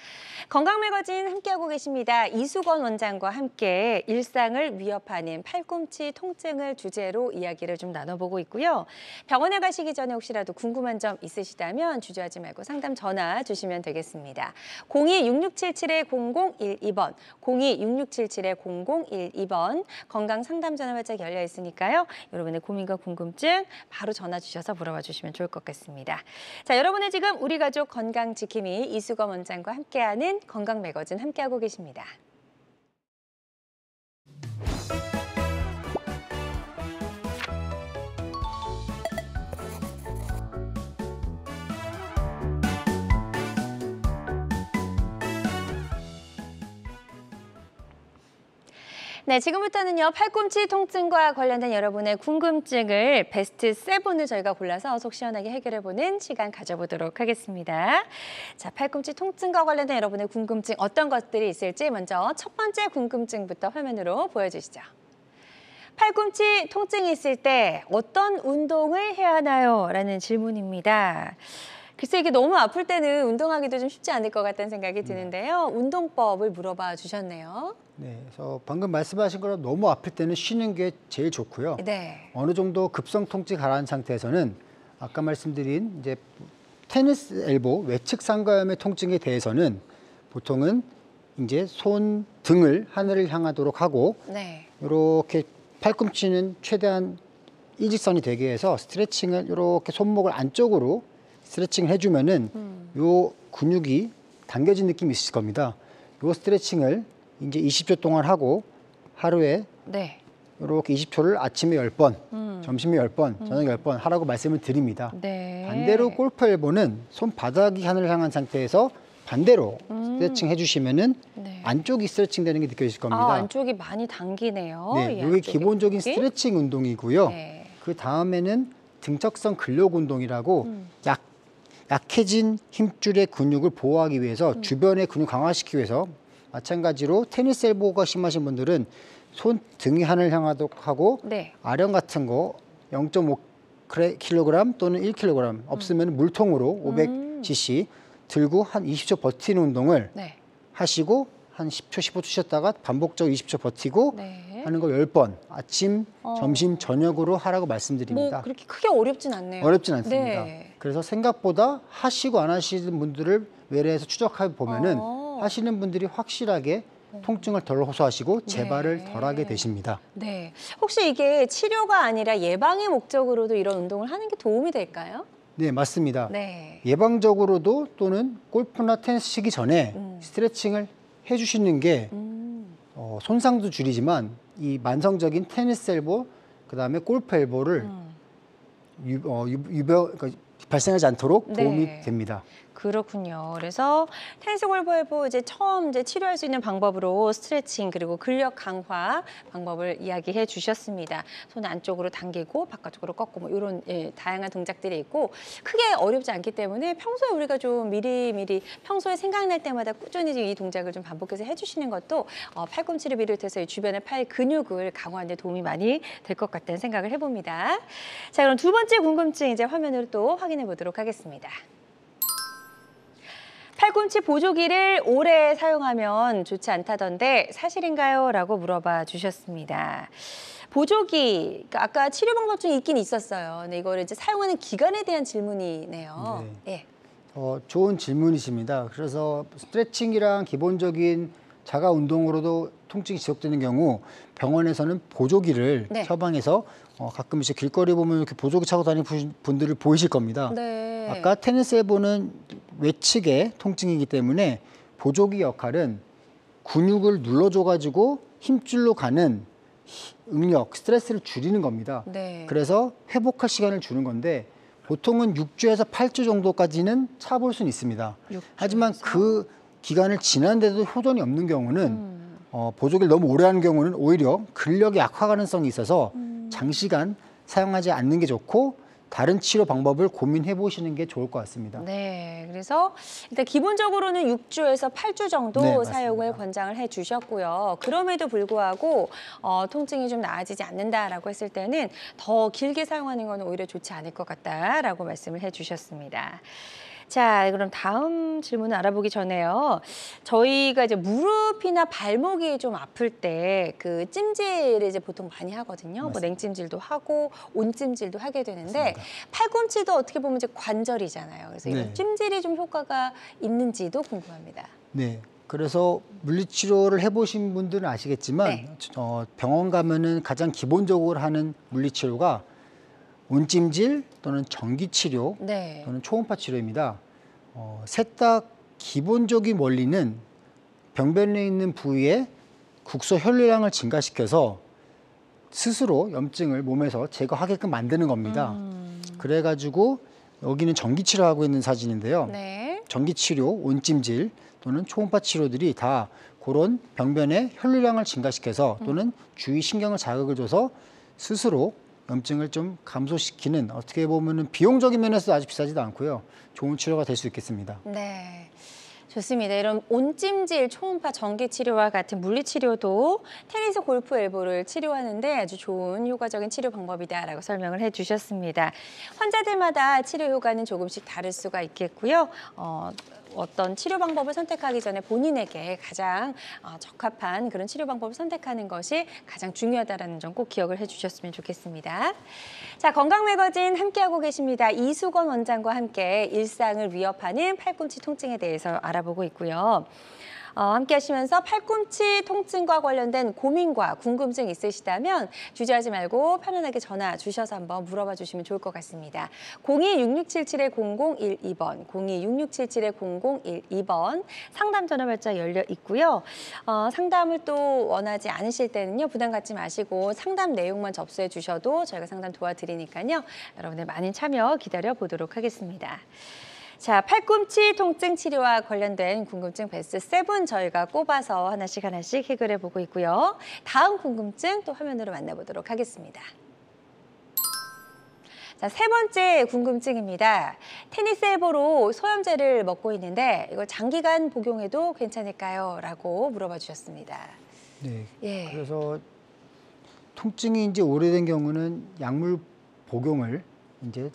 건강매거진 함께하고 계십니다. 이수건 원장과 함께 일상을 위협하는 팔꿈치 통증을 주제로 이야기를 좀 나눠보고 있고요. 병원에 가시기 전에 혹시라도 궁금한 점 있으시다면 주저하지 말고 상담 전화 주시면 되겠습니다. 02-6677-0012번, 02-6677-0012번 건강상담 전화 활짝 열려 있으니까요. 여러분의 고민과 궁금증 바로 전화 주셔서 물어봐 주시면 좋을 것 같습니다. 자, 여러분은 지금 우리 가족 건강 지킴이 이수건 원장과 함께하는 건강 매거진 함께하고 계십니다. 네, 지금부터는요, 팔꿈치 통증과 관련된 여러분의 궁금증을 베스트 7을 저희가 골라서 속 시원하게 해결해보는 시간 가져보도록 하겠습니다. 자, 팔꿈치 통증과 관련된 여러분의 궁금증 어떤 것들이 있을지 먼저 첫 번째 궁금증부터 화면으로 보여주시죠. 팔꿈치 통증이 있을 때 어떤 운동을 해야 하나요? 라는 질문입니다. 글쎄 이게 너무 아플 때는 운동하기도 좀 쉽지 않을 것 같다는 생각이 드는데요. 운동법을 물어봐 주셨네요. 네, 그래서 방금 말씀하신 것처럼 너무 아플 때는 쉬는 게 제일 좋고요. 네. 어느 정도 급성 통증이 가라앉은 상태에서는 아까 말씀드린 이제 테니스 엘보 외측 상가염의 통증에 대해서는 보통은 이제 손 등을 하늘을 향하도록 하고 네. 이렇게 팔꿈치는 최대한 일직선이 되게 해서 스트레칭을 이렇게 손목을 안쪽으로 스트레칭을 해주면은 요 근육이 당겨진 느낌이 있을 겁니다. 요 스트레칭을 이제 20초 동안 하고 하루에 네. 이렇게 20초를 아침에 10번, 점심에 10번, 저녁에 10번 하라고 말씀을 드립니다. 네. 반대로 골프 엘보는 손바닥이 하늘을 향한 상태에서 반대로 스트레칭 해주시면은 네. 안쪽이 스트레칭 되는 게 느껴질 겁니다. 안쪽이 많이 당기네요. 네, 이게 기본적인 스트레칭 운동이고요. 네. 그 다음에는 등척성 근력 운동이라고 약해진 힘줄의 근육을 보호하기 위해서 주변의 근육 강화시키기 위해서 마찬가지로 테니스 엘보가 심하신 분들은 손 등이 하늘 향하도록 하고 네. 아령 같은 거 0.5kg 또는 1kg 없으면 물통으로 500cc 들고 한 20초 버티는 운동을 네. 하시고 한 10초, 15초 쉬었다가 반복적으로 20초 버티고 네. 하는 걸 10번 아침, 점심, 저녁으로 하라고 말씀드립니다. 뭐 그렇게 크게 어렵진 않네요. 어렵진 않습니다. 네. 그래서 생각보다 하시고 안 하시는 분들을 외래에서 추적해 보면은 하시는 분들이 확실하게 통증을 덜 호소하시고 재발을 네. 덜하게 되십니다. 네. 혹시 이게 치료가 아니라 예방의 목적으로도 이런 운동을 하는 게 도움이 될까요? 네, 맞습니다. 네. 예방적으로도 또는 골프나 테니스 치기 전에 스트레칭을 해주시는 게 손상도 줄이지만 이 만성적인 테니스 엘보, 그다음에 골프 엘보를 그러니까 발생하지 않도록 도움이 네. 됩니다. 그렇군요. 그래서 테니스 골프 엘보 이제 처음 치료할 수 있는 방법으로 스트레칭 그리고 근력 강화 방법을 이야기해 주셨습니다. 손 안쪽으로 당기고 바깥쪽으로 꺾고 뭐 이런 다양한 동작들이 있고 크게 어렵지 않기 때문에 평소에 우리가 좀 미리미리 평소에 생각날 때마다 꾸준히 이 동작을 좀 반복해서 해주시는 것도 팔꿈치를 비롯해서 이 주변의 팔 근육을 강화하는 데 도움이 많이 될 것 같다는 생각을 해봅니다. 자, 그럼 두 번째 궁금증 이제 화면으로 또 확인해 보도록 하겠습니다. 팔꿈치 보조기를 오래 사용하면 좋지 않다던데 사실인가요? 라고 물어봐 주셨습니다. 보조기, 그러니까 아까 치료 방법 중에 있긴 있었어요. 근데 이거를 이제 사용하는 기간에 대한 질문이네요. 네. 예. 좋은 질문이십니다. 그래서 스트레칭이랑 기본적인 자가 운동으로도 통증이 지속되는 경우 병원에서는 보조기를 네. 처방해서 가끔 이제 길거리 보면 이렇게 보조기 차고 다니는 분들을 보이실 겁니다. 네. 아까 테니스 엘보는 외측의 통증이기 때문에 보조기 역할은 근육을 눌러줘가지고 힘줄로 가는 응력, 스트레스를 줄이는 겁니다. 네. 그래서 회복할 시간을 주는 건데 보통은 6주에서 8주 정도까지는 차볼 수는 있습니다. 6주에서? 하지만 그 기간을 지난데도 효전이 없는 경우는 보조기를 너무 오래 하는 경우는 오히려 근력의 약화 가능성이 있어서 장시간 사용하지 않는 게 좋고 다른 치료 방법을 고민해 보시는 게 좋을 것 같습니다. 네, 그래서 일단 기본적으로는 6주에서 8주 정도 네, 사용을 맞습니다. 권장을 해주셨고요. 그럼에도 불구하고 통증이 좀 나아지지 않는다라고 했을 때는 더 길게 사용하는 건 오히려 좋지 않을 것 같다라고 말씀을 해주셨습니다. 자, 그럼 다음 질문을 알아보기 전에요. 저희가 이제 무릎이나 발목이 좀 아플 때 그 찜질을 이제 보통 많이 하거든요. 뭐 맞습니다. 냉찜질도 하고 온찜질도 하게 되는데 맞습니다. 팔꿈치도 어떻게 보면 이제 관절이잖아요. 그래서 이런 네. 찜질이 좀 효과가 있는지도 궁금합니다. 네. 그래서 물리치료를 해보신 분들은 아시겠지만 네. 병원 가면은 가장 기본적으로 하는 물리치료가 온찜질 또는 전기치료 네. 또는 초음파 치료입니다. 셋 다 기본적인 원리는 병변에 있는 부위에 국소 혈류량을 증가시켜서 스스로 염증을 몸에서 제거하게끔 만드는 겁니다. 그래가지고 여기는 전기치료하고 있는 사진인데요. 네. 전기치료, 온찜질 또는 초음파 치료들이 다 그런 병변의 혈류량을 증가시켜서 또는 주위 신경을 자극을 줘서 스스로 염증을 좀 감소시키는 어떻게 보면은 비용적인 면에서 아주 비싸지도 않고요. 좋은 치료가 될 수 있겠습니다. 네. 좋습니다. 이런 온찜질, 초음파 전기치료와 같은 물리치료도 테니스 골프 엘보를 치료하는데 아주 좋은 효과적인 치료 방법이다라고 설명을 해주셨습니다. 환자들마다 치료 효과는 조금씩 다를 수가 있겠고요. 어떤 치료 방법을 선택하기 전에 본인에게 가장 적합한 그런 치료 방법을 선택하는 것이 가장 중요하다는 점 꼭 기억을 해주셨으면 좋겠습니다. 자, 건강매거진 함께하고 계십니다. 이수건 원장과 함께 일상을 위협하는 팔꿈치 통증에 대해서 알아보고 있고요. 함께 하시면서 팔꿈치 통증과 관련된 고민과 궁금증 있으시다면 주저하지 말고 편안하게 전화 주셔서 한번 물어봐 주시면 좋을 것 같습니다. 02-6677-0012번, 02-6677-0012번 상담 전화 발자 열려 있고요. 상담을 또 원하지 않으실 때는요. 부담 갖지 마시고 상담 내용만 접수해 주셔도 저희가 상담 도와드리니까요. 여러분의 많은 참여 기다려 보도록 하겠습니다. 자, 팔꿈치 통증 치료와 관련된 궁금증 베스트 7 저희가 꼽아서 하나씩 해결해 보고 있고요. 다음 궁금증 또 화면으로 만나보도록 하겠습니다. 자, 세 번째 궁금증입니다. 테니스 엘보로 소염제를 먹고 있는데 이걸 장기간 복용해도 괜찮을까요? 라고 물어봐 주셨습니다. 네. 예. 그래서 통증이 이제 오래된 경우는 약물 복용을 이제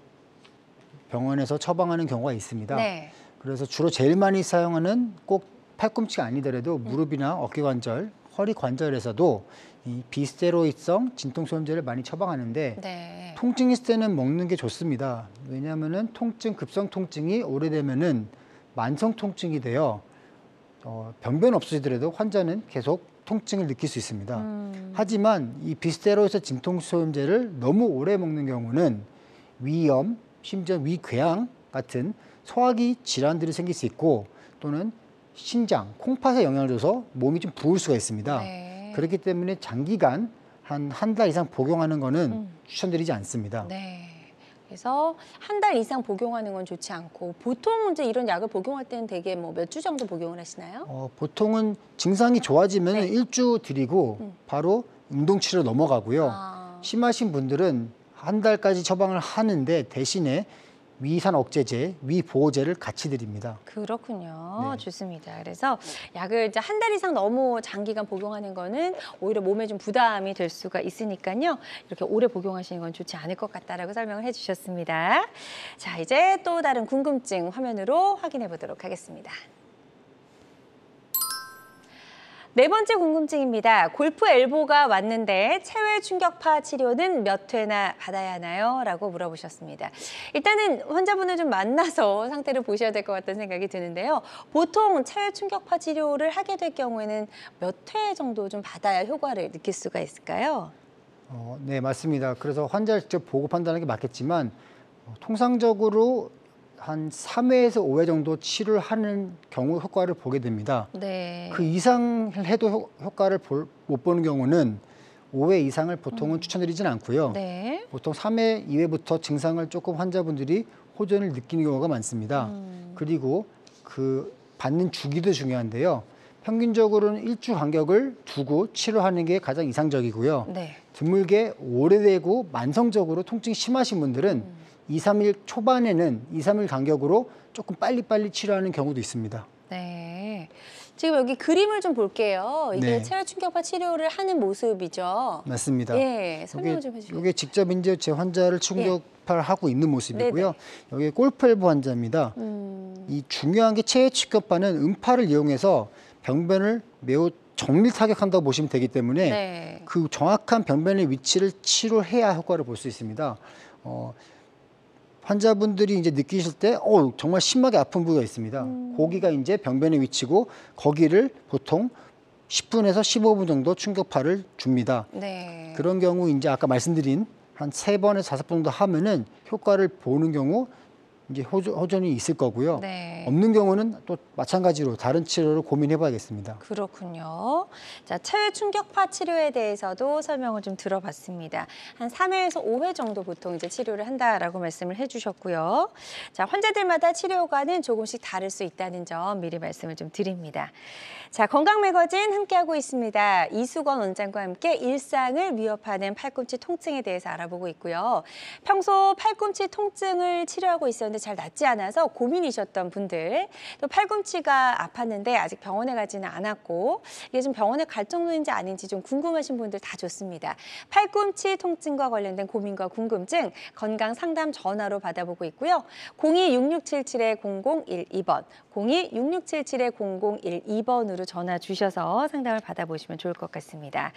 병원에서 처방하는 경우가 있습니다. 네. 그래서 주로 제일 많이 사용하는 꼭 팔꿈치가 아니더라도 무릎이나 어깨 관절, 허리 관절에서도 이 비스테로이드성 진통소염제를 많이 처방하는데 네. 통증이 있을 때는 먹는 게 좋습니다. 왜냐하면은 급성 통증이 오래되면은 만성 통증이 되어 병변 없어지더라도 환자는 계속 통증을 느낄 수 있습니다. 하지만 이 비스테로이드 진통소염제를 너무 오래 먹는 경우는 위염, 심지어 위궤양 같은 소화기 질환들이 생길 수 있고 또는 신장, 콩팥에 영향을 줘서 몸이 좀 부을 수가 있습니다. 네. 그렇기 때문에 장기간 한 달 이상 복용하는 거는 추천드리지 않습니다. 네. 그래서 한 달 이상 복용하는 건 좋지 않고 보통 이제 이런 약을 복용할 때는 대개 뭐 몇 주 정도 복용을 하시나요? 보통은 증상이 좋아지면 네. 1주 드리고 바로 운동치료 넘어가고요. 심하신 분들은 한 달까지 처방을 하는데 대신에 위산 억제제, 위보호제를 같이 드립니다. 그렇군요. 네. 좋습니다. 그래서 약을 이제 한 달 이상 너무 장기간 복용하는 거는 오히려 몸에 좀 부담이 될 수가 있으니까요. 이렇게 오래 복용하시는 건 좋지 않을 것 같다라고 설명을 해주셨습니다. 자, 이제 또 다른 궁금증 화면으로 확인해 보도록 하겠습니다. 네 번째 궁금증입니다. 골프 엘보가 왔는데 체외 충격파 치료는 몇 회나 받아야 하나요? 라고 물어보셨습니다. 일단은 환자분을 좀 만나서 상태를 보셔야 될 것 같다는 생각이 드는데요. 보통 체외 충격파 치료를 하게 될 경우에는 몇 회 정도 좀 받아야 효과를 느낄 수가 있을까요? 네, 맞습니다. 그래서 환자를 직접 보고 판단하는 게 맞겠지만 통상적으로 한 3회에서 5회 정도 치료를 하는 경우 효과를 보게 됩니다. 네. 그 이상을 해도 효과를 못 보는 경우는 5회 이상을 보통은 추천드리진 않고요. 네. 보통 3회 이후부터 증상을 조금 환자분들이 호전을 느끼는 경우가 많습니다. 그리고 그 받는 주기도 중요한데요. 평균적으로는 1주 간격을 두고 치료하는 게 가장 이상적이고요. 네. 드물게 오래되고 만성적으로 통증이 심하신 분들은 2, 3일 초반에는 2, 3일 간격으로 조금 빨리빨리 치료하는 경우도 있습니다. 네. 지금 여기 그림을 좀 볼게요. 이게 네. 체외 충격파 치료를 하는 모습이죠. 맞습니다. 예, 설명 좀 해주세요. 이게 직접 이제 제 환자를 충격파를 하고 있는 모습이고요. 여기 골프 엘보 환자입니다. 이 중요한 게 체외 충격파는 음파를 이용해서 병변을 매우 정밀 타격한다고 보시면 되기 때문에 네. 그 정확한 병변의 위치를 치료해야 효과를 볼 수 있습니다. 환자분들이 이제 느끼실 때, 정말 심하게 아픈 부위가 있습니다. 거기가 이제 병변의 위치고 거기를 보통 10분에서 15분 정도 충격파를 줍니다. 네. 그런 경우 이제 아까 말씀드린 한 3번에서 5번 정도 하면은 효과를 보는 경우 이제 호전이 있을 거고요. 네. 없는 경우는 또 마찬가지로 다른 치료를 고민해 봐야겠습니다. 그렇군요. 자, 체외 충격파 치료에 대해서도 설명을 좀 들어봤습니다. 한 3회에서 5회 정도 보통 이제 치료를 한다라고 말씀을 해주셨고요. 자, 환자들마다 치료 효과는 조금씩 다를 수 있다는 점 미리 말씀을 좀 드립니다. 자, 건강 매거진 함께하고 있습니다. 이수건 원장과 함께 일상을 위협하는 팔꿈치 통증에 대해서 알아보고 있고요. 평소 팔꿈치 통증을 치료하고 있었는데 잘 낫지 않아서 고민이셨던 분들, 또 팔꿈치가 아팠는데 아직 병원에 가지는 않았고 이게 좀 병원에 갈 정도인지 아닌지 좀 궁금하신 분들 다 좋습니다. 팔꿈치 통증과 관련된 고민과 궁금증 건강 상담 전화로 받아보고 있고요. 02-6677-0012번, 02-6677-0012번으로 전화 주셔서 상담을 받아보시면 좋을 것 같습니다.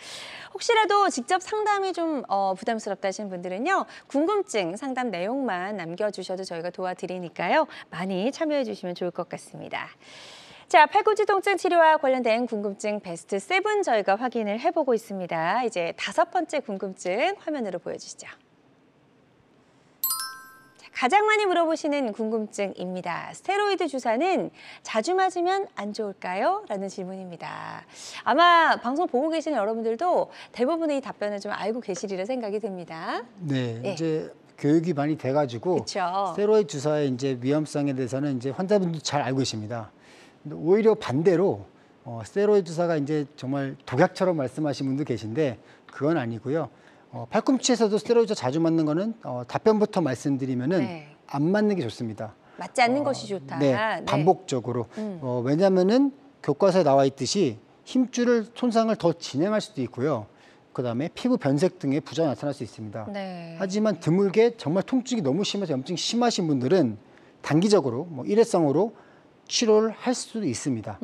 혹시라도 직접 상담이 좀 부담스럽다 하시는 분들은요. 궁금증 상담 내용만 남겨주셔도 저희가 도와드리니까요. 많이 참여해 주시면 좋을 것 같습니다. 자, 팔꿈치 통증 치료와 관련된 궁금증 베스트 7 저희가 확인을 해보고 있습니다. 이제 5번째 궁금증 화면으로 보여주시죠. 가장 많이 물어보시는 궁금증입니다. 스테로이드 주사는 자주 맞으면 안 좋을까요? 라는 질문입니다. 아마 방송 보고 계시는 여러분들도 대부분의 이 답변을 좀 알고 계시리라 생각이 됩니다. 네, 예. 이제 교육이 많이 돼가지고 그쵸. 스테로이드 주사의 이제 위험성에 대해서는 이제 환자분도 잘 알고 계십니다. 근데 오히려 반대로 스테로이드 주사가 이제 정말 독약처럼 말씀하신 분도 계신데 그건 아니고요. 팔꿈치에서도 스테로이드 자주 맞는 거는 답변부터 말씀드리면은 네. 안 맞는 게 좋습니다. 맞지 않는 것이 좋다. 네, 네. 반복적으로. 왜냐하면은 교과서에 나와 있듯이 힘줄을 손상을 더 진행할 수도 있고요. 그다음에 피부 변색 등의 부작용이 나타날 수 있습니다. 네. 하지만 드물게 정말 통증이 너무 심해서 염증이 심하신 분들은 단기적으로 일회성으로 치료를 할 수도 있습니다.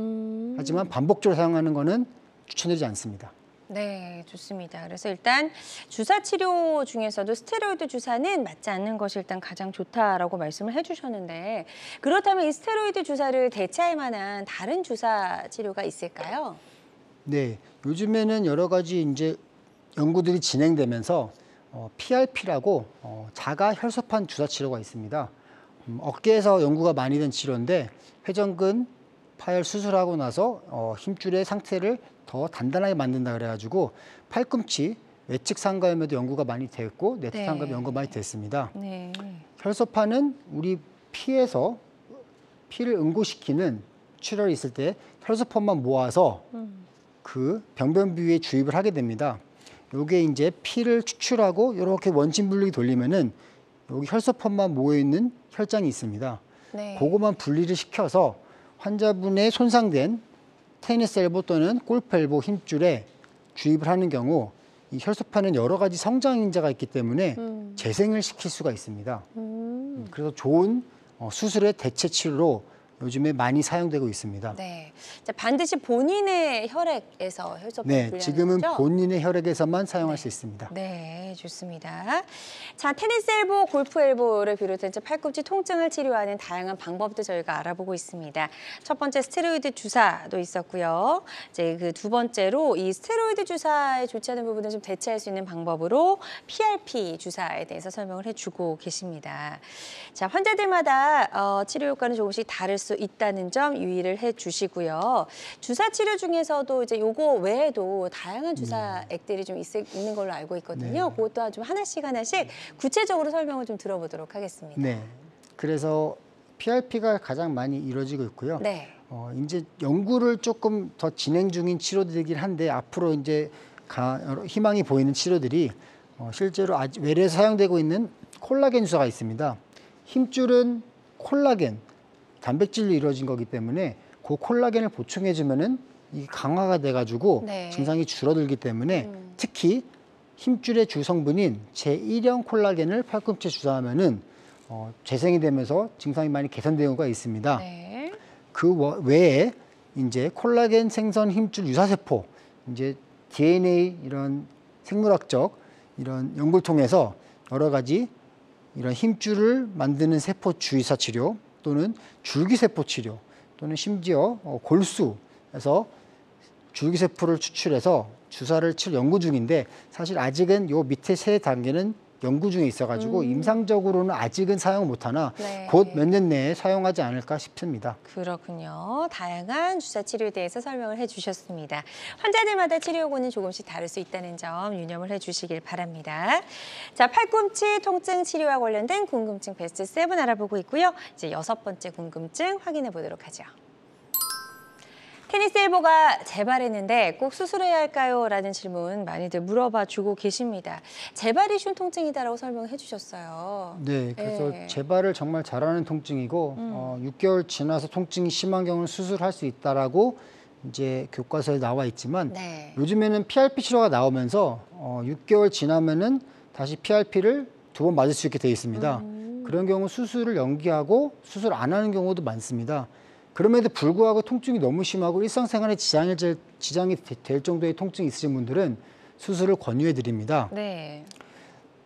하지만 반복적으로 사용하는 거는 추천드리지 않습니다. 네, 좋습니다. 그래서 일단 주사 치료 중에서도 스테로이드 주사는 맞지 않는 것이 일단 가장 좋다라고 말씀을 해주셨는데, 그렇다면 이 스테로이드 주사를 대체할 만한 다른 주사 치료가 있을까요? 네, 요즘에는 여러 가지 이제 연구들이 진행되면서 PRP라고 자가 혈소판 주사 치료가 있습니다. 어깨에서 연구가 많이 된 치료인데 회전근 파열 수술하고 나서 힘줄의 상태를 더 단단하게 만든다 그래가지고 팔꿈치 외측 상가염에도 연구가 많이 됐고 내측 네. 상가염 연구가 많이 됐습니다. 네. 혈소판은 우리 피에서 피를 응고시키는 출혈이 있을 때 혈소판만 모아서 그 병변 부위에 주입을 하게 됩니다. 요게 이제 피를 추출하고 이렇게 원심 분리기 돌리면은 여기 혈소판만 모여 있는 혈장이 있습니다. 네. 그거만 분리를 시켜서 환자분의 손상된 테니스 엘보 또는 골프 엘보 힘줄에 주입을 하는 경우 이 혈소판은 여러 가지 성장 인자가 있기 때문에 재생을 시킬 수가 있습니다. 그래서 좋은 수술의 대체 치료로 요즘에 많이 사용되고 있습니다. 네. 자, 반드시 본인의 혈액에서 혈소판을 네, 분리하는 지금은 거죠? 본인의 혈액에서만 사용할 수 있습니다. 네, 좋습니다. 자, 테니스 엘보, 골프 엘보를 비롯해 팔꿈치 통증을 치료하는 다양한 방법도 저희가 알아보고 있습니다. 첫 번째 스테로이드 주사도 있었고요. 이제 그 두 번째로 이 스테로이드 주사에 좋지 않은 부분을 좀 대체할 수 있는 방법으로 PRP 주사에 대해서 설명을 해주고 계십니다. 자, 환자들마다 치료 효과는 조금씩 다를 수 있다는 점 유의를 해주시고요. 주사 치료 중에서도 이제 요거 외에도 다양한 주사액들이 좀 있는 걸로 알고 있거든요. 네. 그것도 좀 하나씩 구체적으로 설명을 좀 들어보도록 하겠습니다. 네, 그래서 PRP가 가장 많이 이루어지고 있고요. 네. 이제 연구를 조금 더 진행 중인 치료들이긴 한데 앞으로 이제 희망이 보이는 치료들이 실제로 외래에서 사용되고 있는 콜라겐 주사가 있습니다. 힘줄은 콜라겐, 단백질로 이루어진 거기 때문에 그 콜라겐을 보충해주면은 이 강화가 돼가지고 네. 증상이 줄어들기 때문에 특히 힘줄의 주 성분인 제1형 콜라겐을 팔꿈치에 주사하면은 재생이 되면서 증상이 많이 개선되는 경우가 있습니다. 네. 그 외에 이제 콜라겐 생성 힘줄 유사세포, 이제 DNA 이런 생물학적 이런 연구를 통해서 여러 가지 이런 힘줄을 만드는 세포 주의사 치료 또는 줄기세포 치료 또는 심지어 골수에서 줄기세포를 추출해서 주사를 칠 연구 중인데 사실 아직은 요 밑에 세 단계는 연구 중에 있어가지고 임상적으로는 아직은 사용 못하나 네. 곧 몇 년 내에 사용하지 않을까 싶습니다. 그렇군요. 다양한 주사 치료에 대해서 설명을 해주셨습니다. 환자들마다 치료 요구는 조금씩 다를 수 있다는 점 유념을 해주시길 바랍니다. 자, 팔꿈치 통증 치료와 관련된 궁금증 베스트 7 알아보고 있고요. 이제 6번째 궁금증 확인해 보도록 하죠. 테니스 엘보가 재발했는데 꼭 수술해야 할까요? 라는 질문 많이들 물어봐 주고 계십니다. 재발이 쉬운 통증이다라고 설명해 주셨어요. 네, 그래서 네. 재발을 정말 잘하는 통증이고 6개월 지나서 통증이 심한 경우는 수술할 수 있다라고 이제 교과서에 나와 있지만 네. 요즘에는 PRP 치료가 나오면서 6개월 지나면은 다시 PRP를 2번 맞을 수 있게 되어 있습니다. 그런 경우 수술을 연기하고 수술 안 하는 경우도 많습니다. 그럼에도 불구하고 통증이 너무 심하고 일상생활에 지장이 될 정도의 통증이 있으신 분들은 수술을 권유해 드립니다. 네.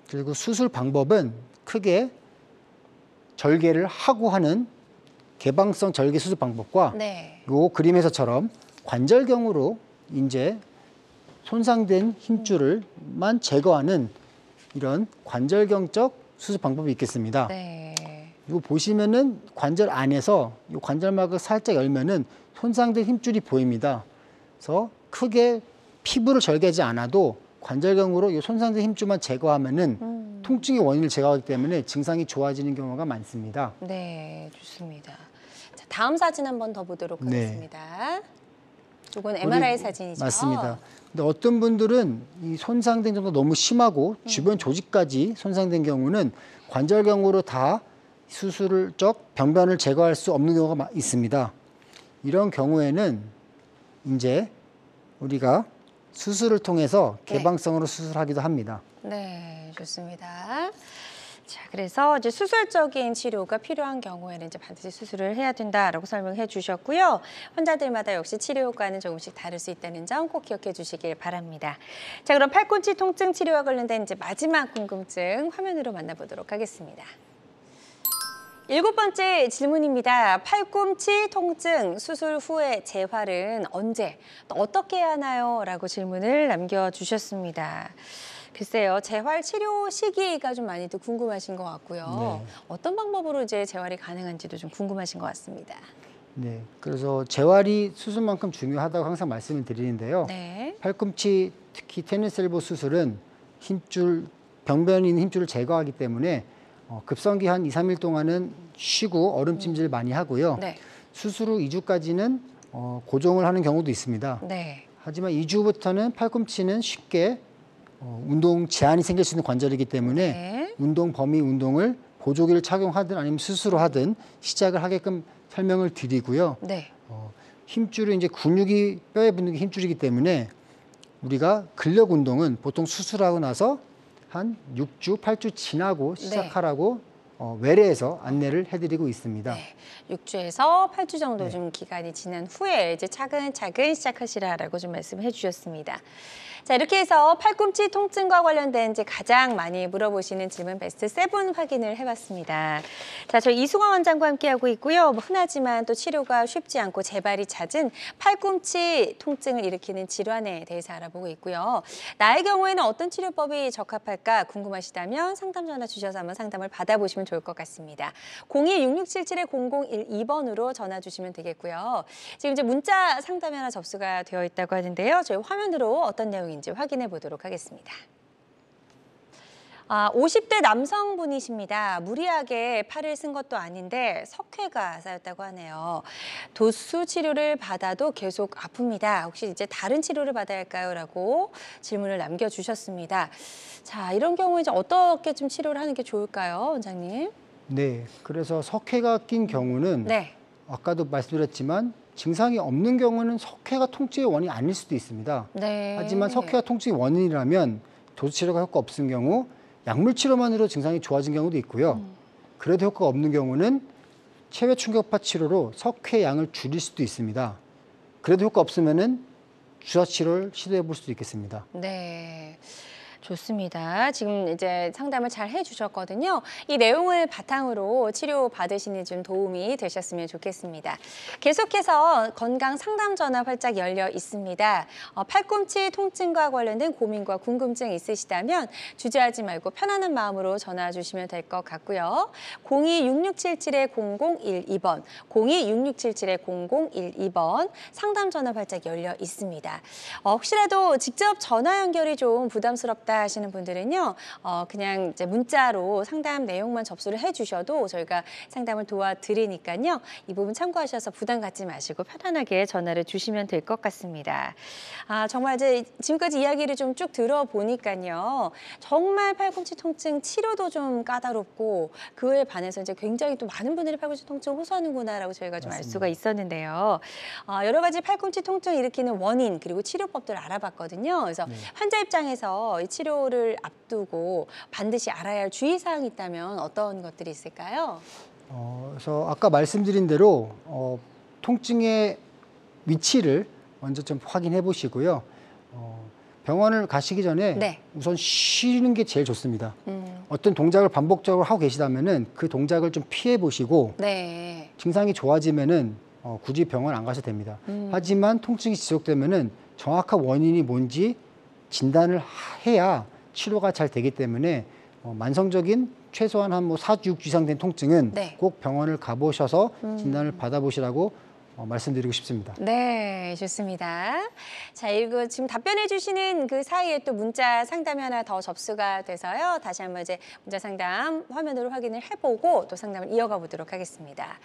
그리고 수술 방법은 크게 절개를 하고 하는 개방성 절개 수술 방법과 네. 요 그림에서처럼 관절경으로 이제 손상된 힘줄을만 제거하는 이런 관절경적 수술 방법이 있겠습니다. 네. 이거 보시면은 관절 안에서 이 관절막을 살짝 열면은 손상된 힘줄이 보입니다. 그래서 크게 피부를 절개하지 않아도 관절경으로 이 손상된 힘줄만 제거하면은 통증의 원인을 제거하기 때문에 증상이 좋아지는 경우가 많습니다. 네, 좋습니다. 자, 다음 사진 한 번 더 보도록 네. 하겠습니다. 이건 MRI 사진이죠. 맞습니다. 근데 어떤 분들은 이 손상된 정도가 너무 심하고 주변 조직까지 손상된 경우는 관절경으로 다 수술적 병변을 제거할 수 없는 경우가 있습니다. 이런 경우에는 이제 우리가 수술을 통해서 개방성으로 수술하기도 합니다. 네, 좋습니다. 자, 그래서 이제 수술적인 치료가 필요한 경우에는 이제 반드시 수술을 해야 된다라고 설명해 주셨고요. 환자들마다 역시 치료 효과는 조금씩 다를 수 있다는 점 꼭 기억해 주시길 바랍니다. 자, 그럼 팔꿈치 통증 치료와 관련된 이제 마지막 궁금증 화면으로 만나보도록 하겠습니다. 7번째 질문입니다. 팔꿈치 통증 수술 후의 재활은 언제, 또 어떻게 해야 하나요? 라고 질문을 남겨주셨습니다. 글쎄요, 재활 치료 시기가 좀 많이들 궁금하신 것 같고요. 네. 어떤 방법으로 이제 재활이 가능한지도 좀 궁금하신 것 같습니다. 네, 그래서 재활이 수술만큼 중요하다고 항상 말씀을 드리는데요. 네. 팔꿈치, 특히 테니스 엘보 수술은 힘줄, 병변에 있는 힘줄을 제거하기 때문에 급성기 한 2, 3일 동안은 쉬고 얼음찜질 많이 하고요. 네. 수술 후 2주까지는 고정을 하는 경우도 있습니다. 네. 하지만 2주부터는 팔꿈치는 쉽게 운동 제한이 생길 수 있는 관절이기 때문에 네. 운동 범위 운동을 보조기를 착용하든 아니면 스스로 하든 시작을 하게끔 설명을 드리고요. 네. 힘줄은 이제 근육이 뼈에 붙는 게 힘줄이기 때문에 우리가 근력 운동은 보통 수술하고 나서 한 6주, 8주 지나고 시작하라고 외래에서 안내를 해드리고 있습니다. 네, 6주에서 8주 정도 좀 기간이 지난 후에 이제 차근차근 시작하시라라고 좀 말씀해 주셨습니다. 자, 이렇게 해서 팔꿈치 통증과 관련된 이제 가장 많이 물어보시는 질문 베스트 7 확인을 해봤습니다. 자, 저희 이수광 원장과 함께하고 있고요. 흔하지만 또 치료가 쉽지 않고 재발이 잦은 팔꿈치 통증을 일으키는 질환에 대해서 알아보고 있고요. 나의 경우에는 어떤 치료법이 적합할까 궁금하시다면 상담 전화 주셔서 한번 상담을 받아보시면 좋을 것 같습니다. 02-6677-0012번으로 전화 주시면 되겠고요. 지금 이제 문자 상담 하나 접수가 되어 있다고 하는데요. 저희 화면으로 어떤 내용인지 확인해 보도록 하겠습니다. 50대 남성분이십니다. 무리하게 팔을 쓴 것도 아닌데 석회가 쌓였다고 하네요. 도수 치료를 받아도 계속 아픕니다. 혹시 이제 다른 치료를 받아야 할까요? 라고 질문을 남겨주셨습니다. 자, 이런 경우에 이제 어떻게 좀 치료를 하는 게 좋을까요, 원장님? 네, 그래서 석회가 낀 경우는 아까도 말씀드렸지만 증상이 없는 경우는 석회가 통증의 원인이 아닐 수도 있습니다. 네. 하지만 석회가 통증의 원인이라면 도수치료가 효과 없은 경우 약물 치료만으로 증상이 좋아진 경우도 있고요. 그래도 효과가 없는 경우는 체외 충격파 치료로 석회 양을 줄일 수도 있습니다. 그래도 효과 없으면은 주사 치료를 시도해 볼 수도 있겠습니다. 네. 좋습니다. 지금 이제 상담을 잘 해주셨거든요. 이 내용을 바탕으로 치료 받으시는 좀 도움이 되셨으면 좋겠습니다. 계속해서 건강 상담 전화 활짝 열려 있습니다. 팔꿈치 통증과 관련된 고민과 궁금증 있으시다면 주저하지 말고 편안한 마음으로 전화 주시면 될 것 같고요. 02-6677-0012번, 02-6677-0012번 상담 전화 활짝 열려 있습니다. 혹시라도 직접 전화 연결이 좀 부담스럽다 하시는 분들은요, 그냥 이제 문자로 상담 내용만 접수를 해주셔도 저희가 상담을 도와드리니까요. 이 부분 참고하셔서 부담 갖지 마시고 편안하게 전화를 주시면 될 것 같습니다. 정말 이제 지금까지 이야기를 좀 쭉 들어보니까요. 정말 팔꿈치 통증 치료도 좀 까다롭고 그에 반해서 이제 굉장히 또 많은 분들이 팔꿈치 통증을 호소하는구나라고 저희가 좀 알 수가 있었는데요. 여러 가지 팔꿈치 통증을 일으키는 원인 그리고 치료법들을 알아봤거든요. 그래서 환자 입장에서 이 치료를 앞두고 반드시 알아야 할 주의사항이 있다면 어떤 것들이 있을까요? 그래서 아까 말씀드린 대로 통증의 위치를 먼저 좀 확인해 보시고요. 병원을 가시기 전에 우선 쉬는 게 제일 좋습니다. 어떤 동작을 반복적으로 하고 계시다면은 그 동작을 좀 피해 보시고 증상이 좋아지면은 굳이 병원 안 가셔도 됩니다. 하지만 통증이 지속되면은 정확한 원인이 뭔지 진단을 해야 치료가 잘 되기 때문에 만성적인 최소한 한 4주, 6주 이상 된 통증은 꼭 병원을 가보셔서 진단을 받아보시라고 말씀드리고 싶습니다. 네, 좋습니다. 자, 이거 지금 답변해 주시는 그 사이에 또 문자 상담이 하나 더 접수가 돼서요. 다시 한번 이제 문자 상담 화면으로 확인을 해보고 또 상담을 이어가 보도록 하겠습니다.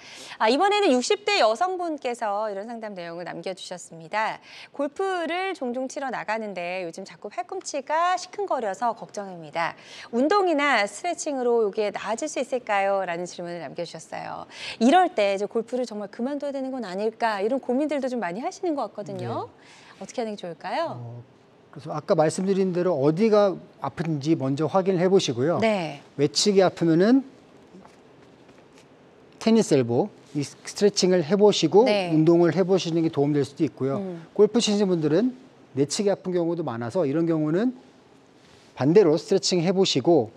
이번에는 60대 여성분께서 이런 상담 내용을 남겨주셨습니다. 골프를 종종 치러 나가는데 요즘 자꾸 팔꿈치가 시큰거려서 걱정입니다. 운동이나 스트레칭으로 이게 나아질 수 있을까요? 라는 질문을 남겨주셨어요. 이럴 때 이제 골프를 정말 그만둬야 되는 건 아닐까 이런 고민들도 좀 많이 하시는 것 같거든요. 네. 어떻게 하는 게 좋을까요? 그래서 아까 말씀드린 대로 어디가 아픈지 먼저 확인을 해보시고요. 네. 외측이 아프면은 테니스 엘보 이 스트레칭을 해보시고 네. 운동을 해보시는 게 도움될 수도 있고요. 골프 치시는 분들은 내측이 아픈 경우도 많아서 이런 경우는 반대로 스트레칭 해보시고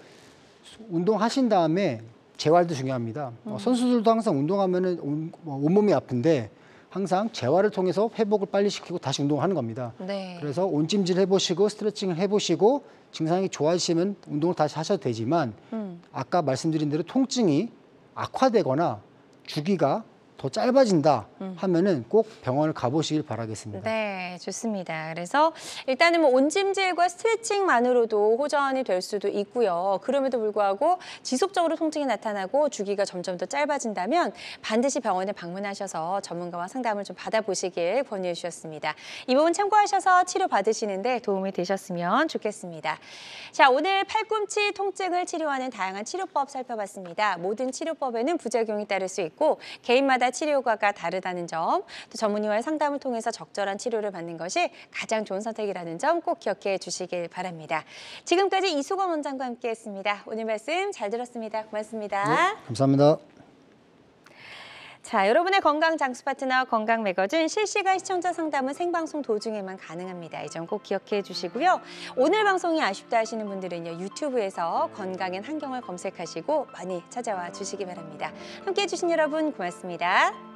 운동하신 다음에 재활도 중요합니다. 선수들도 항상 운동하면은 온몸이 아픈데 항상 재활을 통해서 회복을 빨리 시키고 다시 운동을 하는 겁니다. 네. 그래서 온찜질 해보시고 스트레칭을 해보시고 증상이 좋아지시면 운동을 다시 하셔도 되지만 아까 말씀드린 대로 통증이 악화되거나 주기가 더 짧아진다 하면은 꼭 병원을 가보시길 바라겠습니다. 네, 좋습니다. 그래서 일단은 뭐 온찜질과 스트레칭만으로도 호전이 될 수도 있고요. 그럼에도 불구하고 지속적으로 통증이 나타나고 주기가 점점 더 짧아진다면 반드시 병원에 방문하셔서 전문가와 상담을 좀 받아보시길 권유해 주셨습니다. 이 부분 참고하셔서 치료 받으시는데 도움이 되셨으면 좋겠습니다. 자, 오늘 팔꿈치 통증을 치료하는 다양한 치료법 살펴봤습니다. 모든 치료법에는 부작용이 따를 수 있고 개인마다 치료 효과가 다르다는 점, 또 전문의와의 상담을 통해서 적절한 치료를 받는 것이 가장 좋은 선택이라는 점 꼭 기억해 주시길 바랍니다. 지금까지 이수건 원장과 함께했습니다. 오늘 말씀 잘 들었습니다. 고맙습니다. 네, 감사합니다. 자, 여러분의 건강 장수 파트너 건강 매거진 실시간 시청자 상담은 생방송 도중에만 가능합니다. 이 점 꼭 기억해 주시고요. 오늘 방송이 아쉽다 하시는 분들은요, 유튜브에서 건강엔 한경을 검색하시고 많이 찾아와 주시기 바랍니다. 함께해 주신 여러분 고맙습니다.